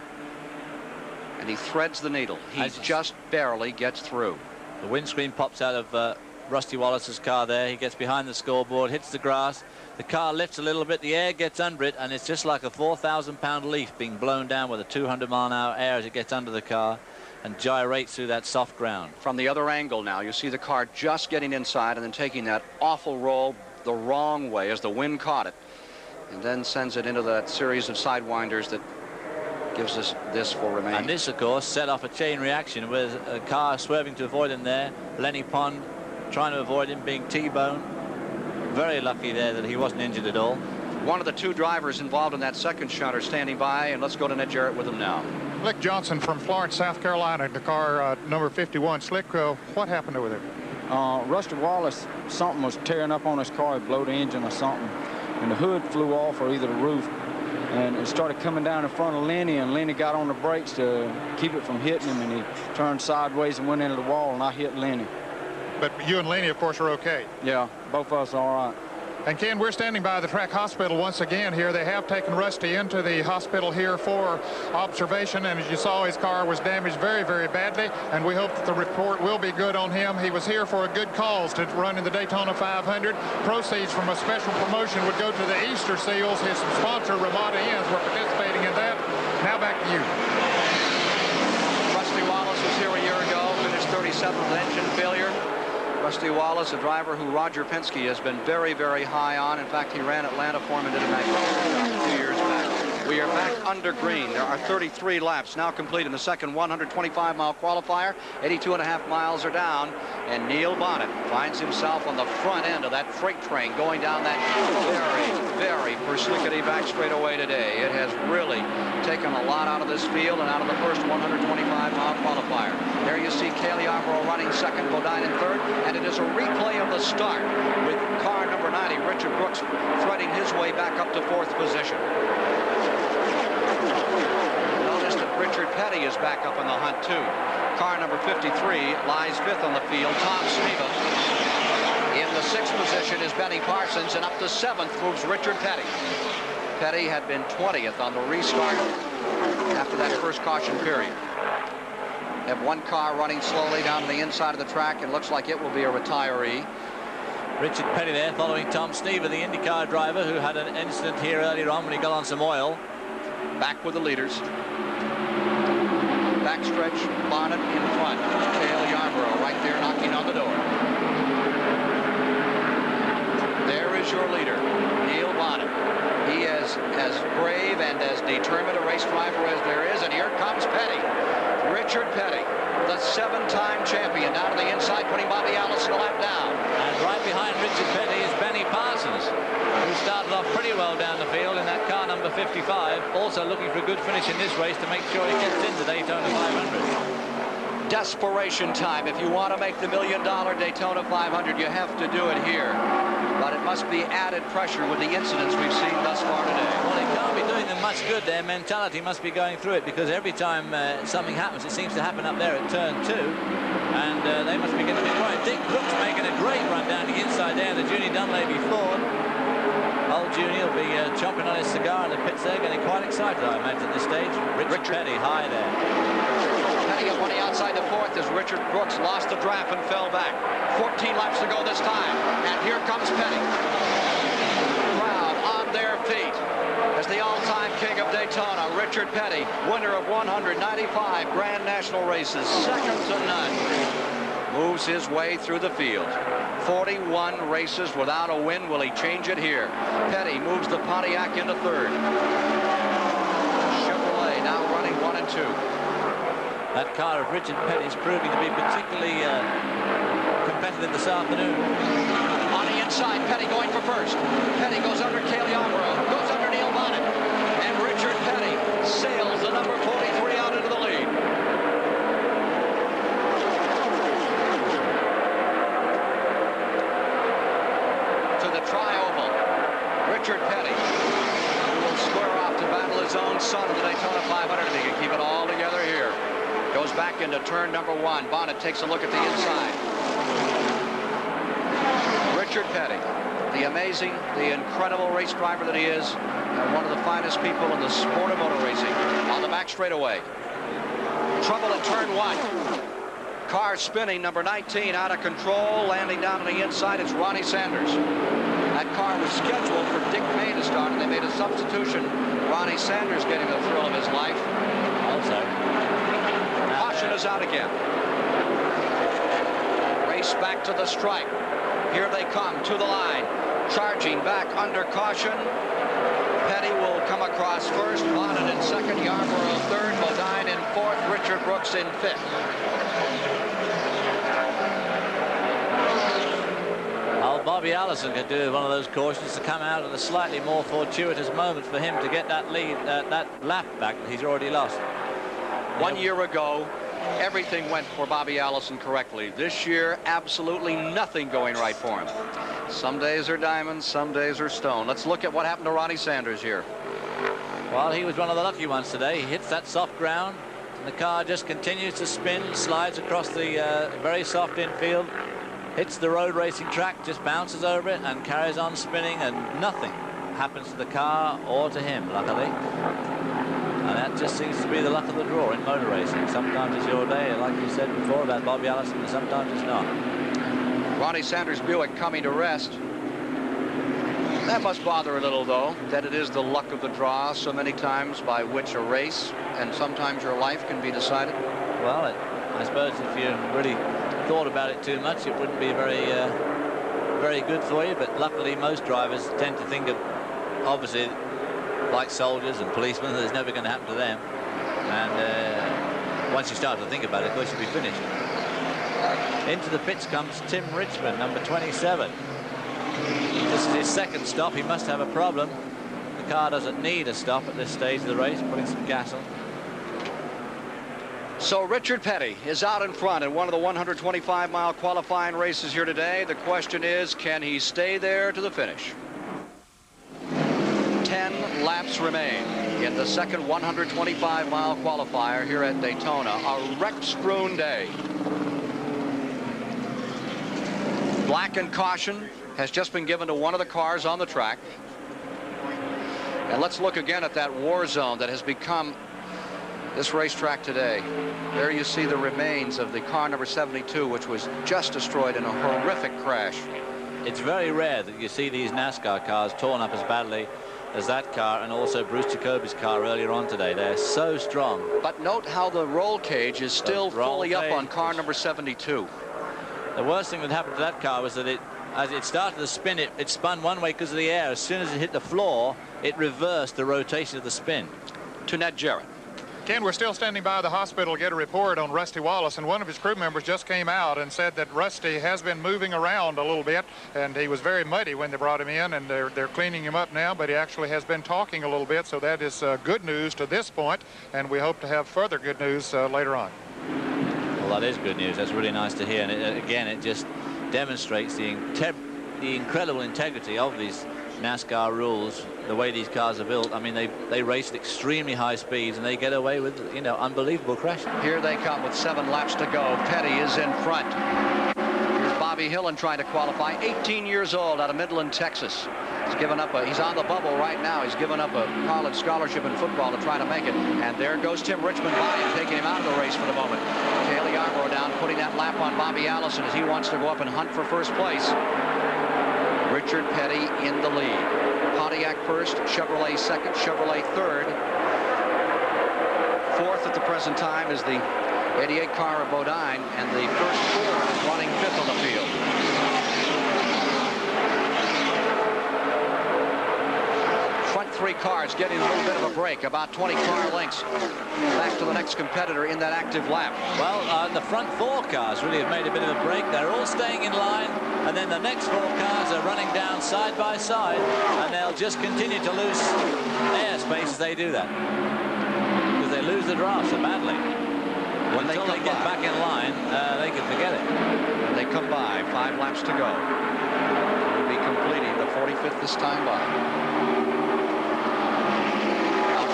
S8: And he threads the needle. He just barely gets through.
S3: The windscreen pops out of Rusty Wallace's car there. He gets behind the scoreboard, hits the grass. The car lifts a little bit, the air gets under it, and it's just like a 4,000-pound leaf being blown down with a 200-mile-an-hour air as it gets under the car and gyrates through that soft ground.
S8: From the other angle now, you see the car just getting inside and then taking that awful roll the wrong way as the wind caught it, and then sends it into that series of sidewinders that gives us this for remaining.
S3: And this, of course, set off a chain reaction with a car swerving to avoid him there. Lenny Pond trying to avoid him being T-boned. Very lucky there that he wasn't injured at all.
S8: One of the two drivers involved in that second shot are standing by, and let's go to Ned Jarrett with him now.
S4: Slick Johnson from Florence, South Carolina, the car number 51. Slick, what happened over there?
S5: Rusty Wallace, something was tearing up on his car. He blew the engine or something, and the hood flew off, or either the roof, and it started coming down in front of Lenny, and Lenny got on the brakes to keep it from hitting him, and he turned sideways and went into the wall, and I hit Lenny.
S4: But you and Lenny, of course, are okay.
S5: Yeah, both of us are all right.
S4: And Ken, we're standing by the track hospital once again here. They have taken Rusty into the hospital here for observation, and as you saw, his car was damaged very, very badly, and we hope that the report will be good on him. He was here for a good cause to run in the Daytona 500. Proceeds from a special promotion would go to the Easter Seals. His sponsor, Ramada Inns, were participating in that. Now back to you.
S8: Rusty Wallace was here a year ago, finished 37th with engine failure. Rusty Wallace, a driver who Roger Penske has been very, very high on. In fact, he ran Atlanta for him and did a magnificent job 2 years back. We are back under green. There are 33 laps now complete in the second 125-mile qualifier. 82.5 miles are down, and Neil Bonnet finds himself on the front end of that freight train going down that very, very persnickety back straightaway today. It has really taken a lot out of this field and out of the first 125-mile qualifier. There you see Cale Yarborough running second, Bodine in third, and it is a replay of the start with car number 90, Richard Brooks, threading his way back up to fourth position. Notice that Richard Petty is back up in the hunt too. Car number 53 lies fifth on the field, Tom Sneva. In the sixth position is Benny Parsons, and up to seventh moves Richard Petty. Petty had been 20th on the restart after that first caution period. Have one car running slowly down to the inside of the track. It looks like it will be a retiree.
S3: Richard Petty there following Tom Sneva, the IndyCar driver who had an incident here earlier on when he got on some oil.
S8: Back with the leaders. Backstretch, Bonnet in front. Cale Yarborough right there knocking on the door. There is your leader, Neil Bonnet. He is as brave and as determined a race driver as there is, and here comes Petty. Richard Petty, the seven-time champion, down to the inside, putting Bobby Allison a lap down.
S3: And right behind Richard Petty is Benny Parsons, who started off pretty well down the field in that car number 55, also looking for a good finish in this race to make sure he gets into Daytona 500.
S8: Desperation time. If you want to make the $1 million Daytona 500, you have to do it here. but it must be added pressure with the incidents we've seen thus far today.
S3: Well, it can't be doing them much good. Their mentality must be going through it, because every time something happens, it seems to happen up there at turn 2, and they must be getting it right. Dick Brooks making a great run down the inside there in the Junior Dunleavy Ford. Old Junior will be chomping on his cigar in the pits there, getting quite excited, I imagine, at this stage. Richard Petty high there.
S8: Petty up on the outside the 4th as Richard Brooks lost the draft and fell back. 14 laps to go this time, and here comes Petty. Crowd on their feet as the all-time king of Daytona, Richard Petty, winner of 195 Grand National races, second to none, moves his way through the field. 41 races without a win. Will he change it here? Petty moves the Pontiac into 3rd. Chevrolet now running 1 and 2.
S3: That car of Richard Petty is proving to be particularly competitive this afternoon.
S8: On the inside, Petty going for first. Petty goes under Cale Yarborough, goes under Neil Bonnet, and Richard Petty sails the number 43 out into the lead. To the tri-oval, Richard Petty, who will square off to battle his own son in the Daytona 500 if he can keep it all together here. Goes back into turn number 1. Bonnet takes a look at the inside. Richard Petty, the amazing, the incredible race driver that he is, and one of the finest people in the sport of motor racing. On the back straightaway. Trouble at turn 1. Car spinning, number 19 out of control, landing down on the inside. It's Ronnie Sanders. That car was scheduled for Dick May to start, and they made a substitution. Ronnie Sanders getting the thrill of his life.
S3: Also.
S8: Caution is out again. Race back to the stripe. Here they come to the line. Charging back under caution. Petty will come across first. Bonnet in second. Yarborough third. Bodine in fourth. Richard Brooks in fifth.
S3: Well, Bobby Allison could do one of those cautions to come out at a slightly more fortuitous moment for him to get that lead, that lap back that he's already lost.
S8: 1 year ago, everything went for Bobby Allison correctly. This year, absolutely nothing going right for him. Some days are diamonds, some days are stone. Let's look at what happened to Ronnie Sanders here.
S3: Well, he was one of the lucky ones today. He hits that soft ground, and the car just continues to spin, slides across the very soft infield, hits the road racing track, just bounces over it, and carries on spinning, and nothing happens to the car or to him, luckily. And that just seems to be the luck of the draw in motor racing. Sometimes it's your day, like you said before about Bobby Allison, and sometimes it's not.
S8: Ronnie Sanders' Buick coming to rest. That must bother a little, though, that it is the luck of the draw so many times by which a race and sometimes your life can be decided.
S3: Well, I suppose if you really thought about it too much, it wouldn't be very good for you. But luckily, most drivers tend to think of, obviously, like soldiers and policemen, there's never going to happen to them. And once you start to think about it, of course, you'll be finished. Into the pits comes Tim Richmond, number 27. This is his second stop. He must have a problem. The car doesn't need a stop at this stage of the race, putting some gas on.
S8: So Richard Petty is out in front in one of the 125-mile qualifying races here today. The question is, can he stay there to the finish? 10 laps remain in the second 125-mile qualifier here at Daytona. A wreck-strewn day. Blackened caution has just been given to one of the cars on the track. And let's look again at that war zone that has become this racetrack today. There you see the remains of the car number 72, which was just destroyed in a horrific crash.
S3: It's very rare that you see these NASCAR cars torn up as badly as that car, and also Bruce Jacobi's car earlier on today. They're so strong.
S8: But note how the roll cage is still fully up on car number 72.
S3: The worst thing that happened to that car was that as it started to spin, it spun one way because of the air. As soon as it hit the floor, it reversed the rotation of the spin.
S8: To Ned Jarrett.
S4: Ken, we're still standing by the hospital to get a report on Rusty Wallace, and one of his crew members just came out and said that Rusty has been moving around a little bit, and he was very muddy when they brought him in, and they're cleaning him up now, but he actually has been talking a little bit, so that is good news to this point, and we hope to have further good news later on.
S3: Well, that is good news. That's really nice to hear, and again, it just demonstrates the the incredible integrity of these NASCAR rules, the way these cars are built. I mean, they race at extremely high speeds, and they get away with, you know, unbelievable crashes.
S8: Here they come with 7 laps to go. Petty is in front. Here's Bobby Hillen trying to qualify, 18 years old, out of Midland, Texas. He's given up he's on the bubble right now. He's given up a college scholarship in football to try to make it. And there goes Tim Richmond by him, taking him out of the race for the moment. Cale Yarborough down, putting that lap on Bobby Allison as he wants to go up and hunt for first place. Richard Petty in the lead. Pontiac first, Chevrolet second, Chevrolet third. Fourth at the present time is the 88 car of Bodine, and the first Ford is running fifth on the field. Front 3 cars getting a little bit of a break, about 20 car lengths back to the next competitor in that active lap.
S3: Well, the front 4 cars really have made a bit of a break. They're all staying in line, and then the next 4 cars are running down side by side, and they'll just continue to lose airspace as they do that, because they lose the draft so badly. Until they get back in line, they can forget it.
S8: When they come by, 5 laps to go. Will be completing the 45th this time by.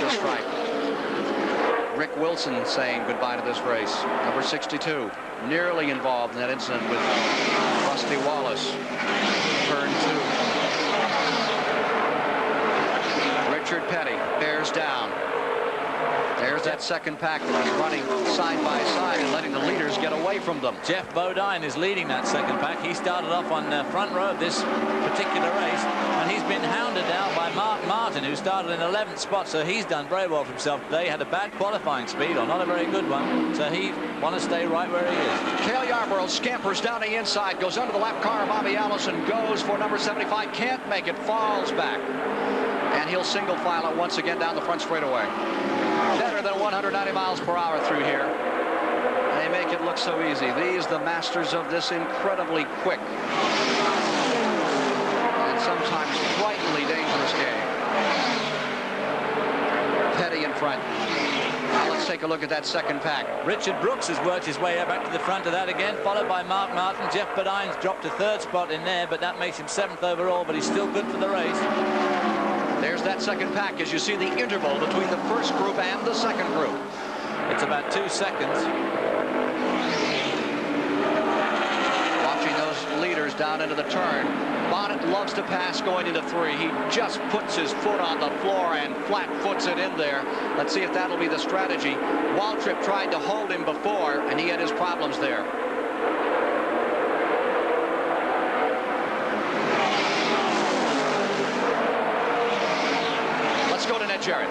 S8: Stripe. Rick Wilson saying goodbye to this race. Number 62, nearly involved in that incident with Rusty Wallace. Turn 2. Richard Petty bears down. There's that second pack that was running side by side and letting the leaders get away from them.
S3: Jeff Bodine is leading that second pack. He started off on the front row of this particular race, and he's been hounded now by Mark Martin, who started in 11th spot, so he's done very well for himself today. Had a bad qualifying speed, or not a very good one, so he wants to stay right where he is.
S8: Cale Yarborough scampers down the inside, goes under the lap car. Bobby Allison goes for number 75, can't make it, falls back, and he'll single file it once again down the front straightaway. Better than 190 miles per hour through here. They make it look so easy. These, the masters of this incredibly quick and sometimes frighteningly dangerous game. Petty in front. Now let's take a look at that second pack.
S3: Richard Brooks has worked his way back to the front of that again, followed by Mark Martin. Jeff Bodine's dropped to 3rd spot in there, but that makes him 7th overall, but he's still good for the race.
S8: There's that second pack as you see the interval between the first group and the second group.
S3: It's about 2 seconds.
S8: Watching those leaders down into the turn. Bonnet loves to pass going into 3. He just puts his foot on the floor and flat foots it in there. Let's see if that'll be the strategy. Waltrip tried to hold him before, and he had his problems there. Go to Ned Jarrett.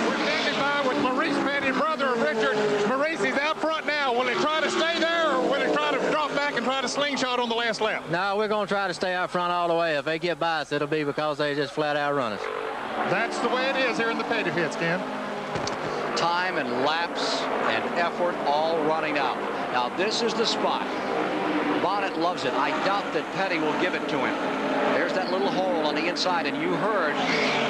S4: We're standing by with Maurice Petty, brother of Richard. Maurice, he's out front now. Will he try to stay there, or will he try to drop back and try to slingshot on the last lap?
S13: No, we're going to try to stay out front all the way. If they get by us, it'll be because they just flat out run us.
S4: That's the way it is here in the Petty pits, Ken.
S8: Time and laps and effort all running out. Now this is the spot. Bonnet loves it. I doubt that Petty will give it to him. There's that little hole on the inside, and you heard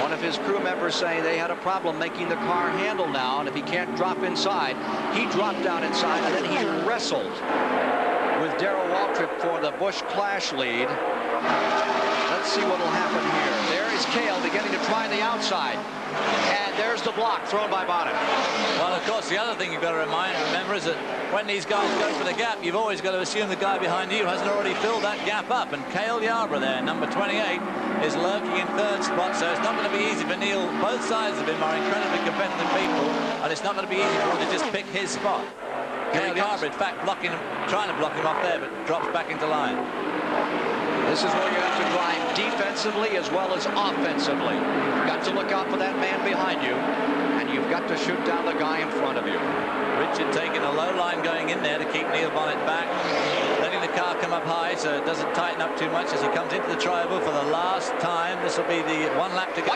S8: one of his crew members saying they had a problem making the car handle now, and if he can't drop inside, he dropped down inside, and then he wrestled with Darrell Waltrip for the Busch Clash lead. Let's see what will happen here. There is Cale beginning to try the outside, and there's the block thrown by Bonnet.
S3: Well, of course, the other thing you've got to remember is that when these guys go for the gap, you've always got to assume the guy behind you hasn't already filled that gap up. And Cale Yarborough there, number 28, is lurking in 3rd spot, so it's not going to be easy for Neil. Both sides of him are incredibly competitive people, and it's not going to be easy for him to just pick his spot. Cale Yarborough, in fact, trying to block him off there, but drops back into line.
S8: This is where you have to drive defensively as well as offensively. You've got to look out for that man behind you, and you've got to shoot down the guy in front of you.
S3: Richard taking a low line going in there to keep Neil Bonnet back, letting the car come up high so it doesn't tighten up too much as he comes into the tri-oval for the last time. This will be the 1 lap to go.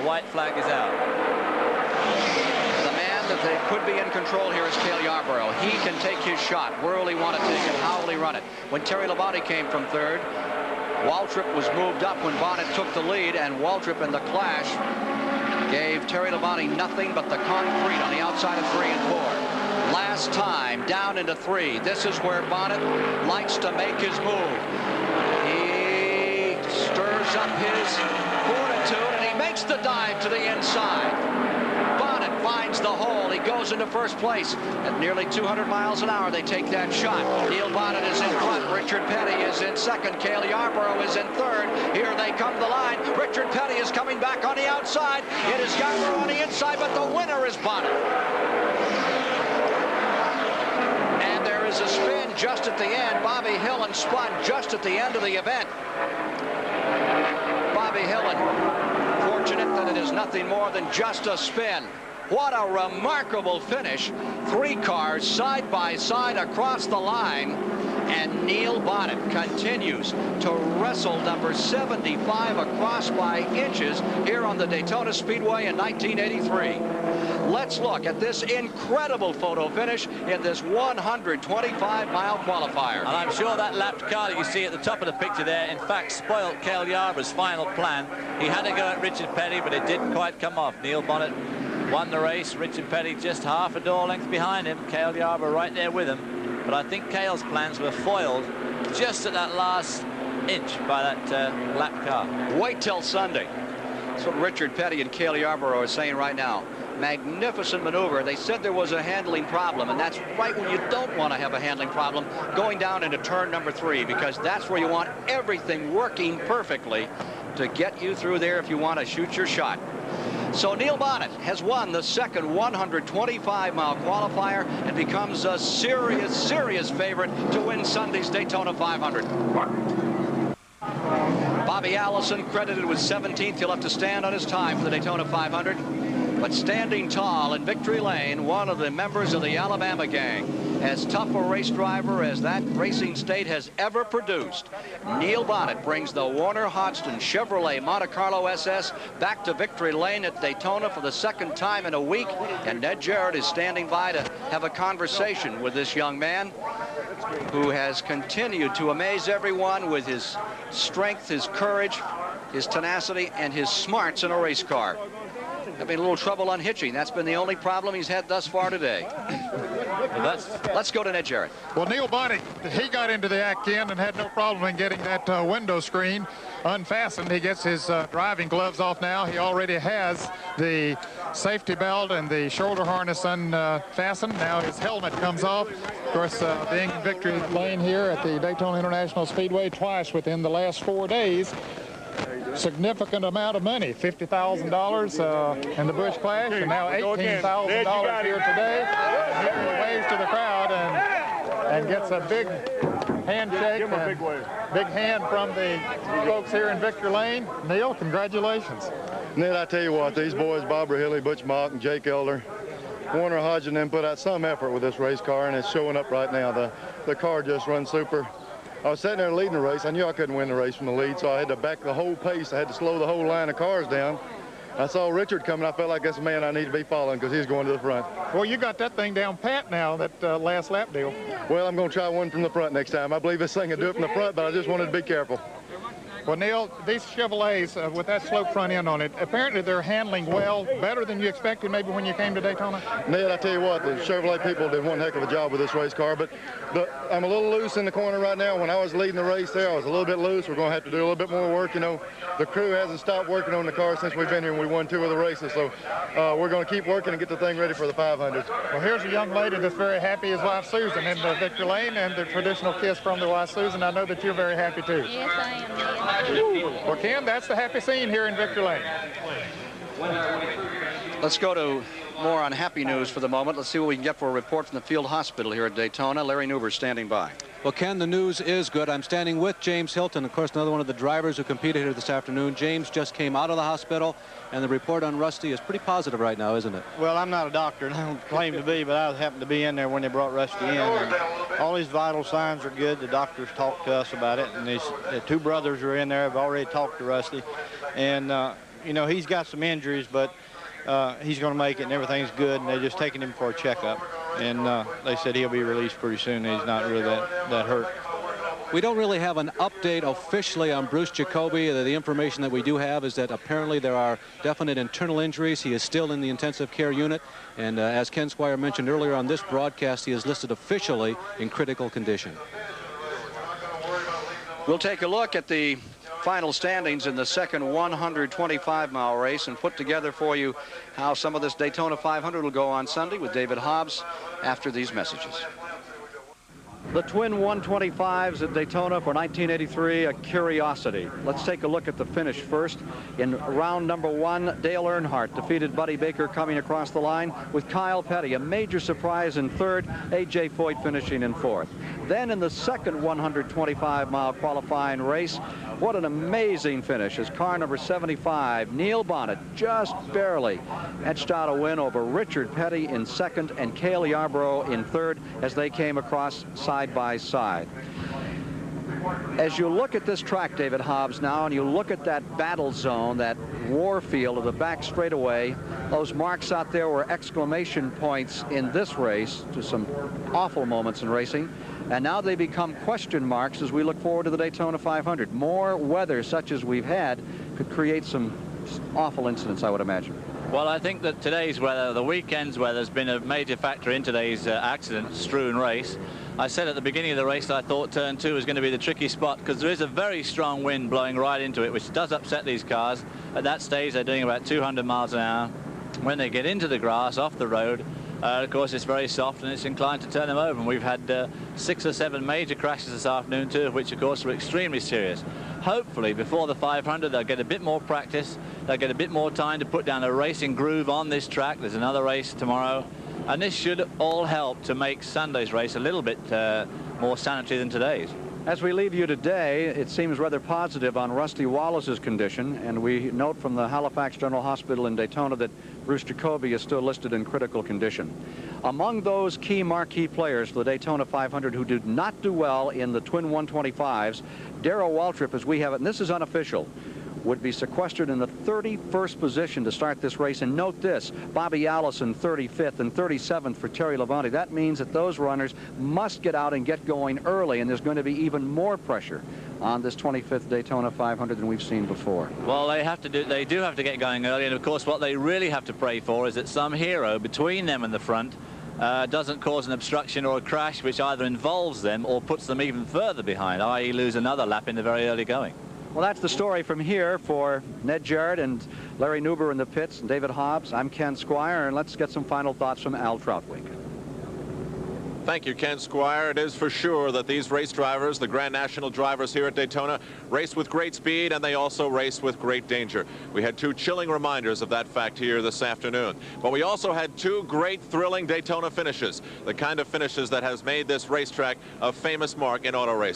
S3: The white flag is out.
S8: That they could be in control here is Cale Yarborough. He can take his shot. Where will he want to take it? How will he run it? When Terry Labonte came from 3rd, Waltrip was moved up when Bonnet took the lead, and Waltrip in the clash gave Terry Labonte nothing but the concrete on the outside of 3 and 4. Last time down into 3. This is where Bonnet likes to make his move. He up his fortitude, and he makes the dive to the inside. Bonnet finds the hole. He goes into first place. At nearly 200 miles an hour, they take that shot. Neil Bonnet is in front. Richard Petty is in second. Cale Yarborough is in third. Here they come to the line. Richard Petty is coming back on the outside. It is Yarborough on the inside, but the winner is Bonnet. And there is a spin just at the end. Bobby Hillin spun just at the end of the event. Bobby Hillin, fortunate that it is nothing more than just a spin. What a remarkable finish. 3 cars side by side across the line. And Neil Bonnet continues to wrestle number 75 across by inches here on the Daytona Speedway in 1983. Let's look at this incredible photo finish in this 125-mile qualifier.
S3: And I'm sure that lapped car that you see at the top of the picture there, in fact, spoiled Cale Yarborough's final plan. He had to go at Richard Petty, but it didn't quite come off. Neil Bonnet won the race. Richard Petty just half a door length behind him. Cale Yarborough right there with him. But I think Cale's plans were foiled just at that last inch by that lap car.
S8: Wait till Sunday. That's what Richard Petty and Cale Yarborough are saying right now. Magnificent maneuver. They said there was a handling problem, and that's right when you don't want to have a handling problem, going down into turn number 3, because that's where you want everything working perfectly to get you through there if you want to shoot your shot. So Neil Bonnet has won the second 125-mile qualifier and becomes a serious favorite to win Sunday's Daytona 500. Bobby Allison credited with 17th. He'll have to stand on his time for the Daytona 500. But standing tall in victory lane, one of the members of the Alabama gang, as tough a race driver as that racing state has ever produced, Neil Bonnet brings the Warner Hodgson Chevrolet Monte Carlo SS back to victory lane at Daytona for the second time in a week, and Ned Jarrett is standing by to have a conversation with this young man who has continued to amaze everyone with his strength, his courage, his tenacity, and his smarts in a race car. Having a little trouble unhitching. That's been the only problem he's had thus far today. Let's go to Ned Jarrett.
S4: Well, Neil Bonnet, he got into the act in and had no problem in getting that window screen unfastened. He gets his driving gloves off now. He already has the safety belt and the shoulder harness unfastened. Now his helmet comes off. Of course, being in victory lane here at the Daytona International Speedway twice within the last 4 days. Significant amount of money, $50,000 in the Busch Clash, and now $18,000 here today. Here he waves to the crowd and gets a big handshake and big hand from the folks here in Victory Lane. Neil, congratulations.
S14: Ned, I tell you what, these boys, Bob Rahilly, Butch Mock, and Jake Elder, Warner Hodgson, them put out some effort with this race car, and it's showing up right now. The car just runs super. I was sitting there leading the race. I knew I couldn't win the race from the lead, so I had to back the whole pace. I had to slow the whole line of cars down. I saw Richard coming. I felt like that's a man I need to be following because he's going to the front.
S4: Well, you got that thing down pat now, that last lap deal.
S14: Well, I'm going to try one from the front next time. I believe this thing will do it from the front, but I just wanted to be careful.
S4: Well, Neil, these Chevrolets with that slope front end on it, apparently they're handling well, better than you expected maybe when you came to Daytona?
S14: Ned, I tell you what, the Chevrolet people did one heck of a job with this race car, but I'm a little loose in the corner right now. When I was leading the race there, I was a little bit loose. We're going to have to do a little bit more work. You know, the crew hasn't stopped working on the car since we've been here, and we won 2 of the races, so we're going to keep working and get the thing ready for the 500.
S4: Well, here's a young lady that's very happy, his wife Susan, in the Victory Lane, and the traditional kiss from the wife Susan. I know that you're very happy too.
S15: Yes, I am.
S4: Well, Ken, that's the happy scene here in Victory Lane.
S8: Let's go to more unhappy news for the moment. Let's see what we can get for a report from the field hospital here at Daytona. Larry Newber's standing by.
S6: Well, Ken, the news is good. I'm standing with James Hilton, of course, another one of the drivers who competed here this afternoon. James just came out of the hospital, and the report on Rusty is pretty positive right now, isn't it?
S7: Well, I'm not a doctor, and I don't claim to be, but I happened to be in there when they brought Rusty in. And all his vital signs are good. The doctors talked to us about it, and the 2 brothers are in there. Have already talked to Rusty. And, you know, he's got some injuries, but he's going to make it, and everything's good, and they're just taking him for a checkup. And they said he'll be released pretty soon. He's not really that hurt.
S6: We don't really have an update officially on Bruce Jacobi. The information that we do have is that apparently there are definite internal injuries. He is still in the intensive care unit. And as Ken Squire mentioned earlier on this broadcast, he is listed officially in critical condition.
S8: We'll take a look at the
S2: final standings in the second 125-mile race and put together for you how some of this Daytona 500 will go on Sunday with David Hobbs after these messages. The twin 125s at Daytona for 1983, a curiosity. Let's take a look at the finish first. In round number 1, Dale Earnhardt defeated Buddy Baker coming across the line with Kyle Petty, a major surprise in 3rd, A.J. Foyt finishing in 4th. Then in the second 125-mile qualifying race, what an amazing finish as car number 75, Neil Bonnet, just barely etched out a win over Richard Petty in 2nd and Cale Yarborough in 3rd as they came across side by side. As you look at this track, David Hobbs, now, and you look at that battle zone, that war field of the back straightaway, those marks out there were exclamation points in this race to some awful moments in racing. And now they become question marks as we look forward to the Daytona 500. More weather such as we've had could create some awful incidents, I would imagine.
S3: Well, I think that today's weather, the weekend's weather, has been a major factor in today's accident-strewn race. I said at the beginning of the race that I thought turn 2 was going to be the tricky spot because there is a very strong wind blowing right into it, which does upset these cars. At that stage, they're doing about 200 miles an hour. When they get into the grass, off the road, of course, it's very soft and it's inclined to turn them over. And we've had 6 or 7 major crashes this afternoon, 2 of which, of course, were extremely serious. Hopefully, before the 500, they'll get a bit more practice. They'll get a bit more time to put down a racing groove on this track. There's another race tomorrow. And this should all help to make Sunday's race a little bit more sanitary than today's.
S2: As we leave you today, it seems rather positive on Rusty Wallace's condition, and we note from the Halifax General Hospital in Daytona that Bruce Jacobi is still listed in critical condition. Among those key marquee players for the Daytona 500 who did not do well in the twin 125s, Darrell Waltrip, as we have it, and this is unofficial, would be sequestered in the 31st position to start this race. And note this, Bobby Allison 35th and 37th for Terry Labonte. That means that those runners must get out and get going early, and there's going to be even more pressure on this 25th Daytona 500 than we've seen before.
S3: Well, they do have to get going early, and of course what they really have to pray for is that some hero between them and the front doesn't cause an obstruction or a crash which either involves them or puts them even further behind, i.e. lose another lap in the very early going.
S2: Well, that's the story from here for Ned Jarrett and Larry Nuber in the pits and David Hobbs. I'm Ken Squire, and let's get some final thoughts from Al Troutwig.
S1: Thank you, Ken Squire. It is for sure that these race drivers, the Grand National drivers here at Daytona, race with great speed, and they also race with great danger. We had 2 chilling reminders of that fact here this afternoon. But we also had 2 great, thrilling Daytona finishes, the kind of finishes that has made this racetrack a famous mark in auto racing.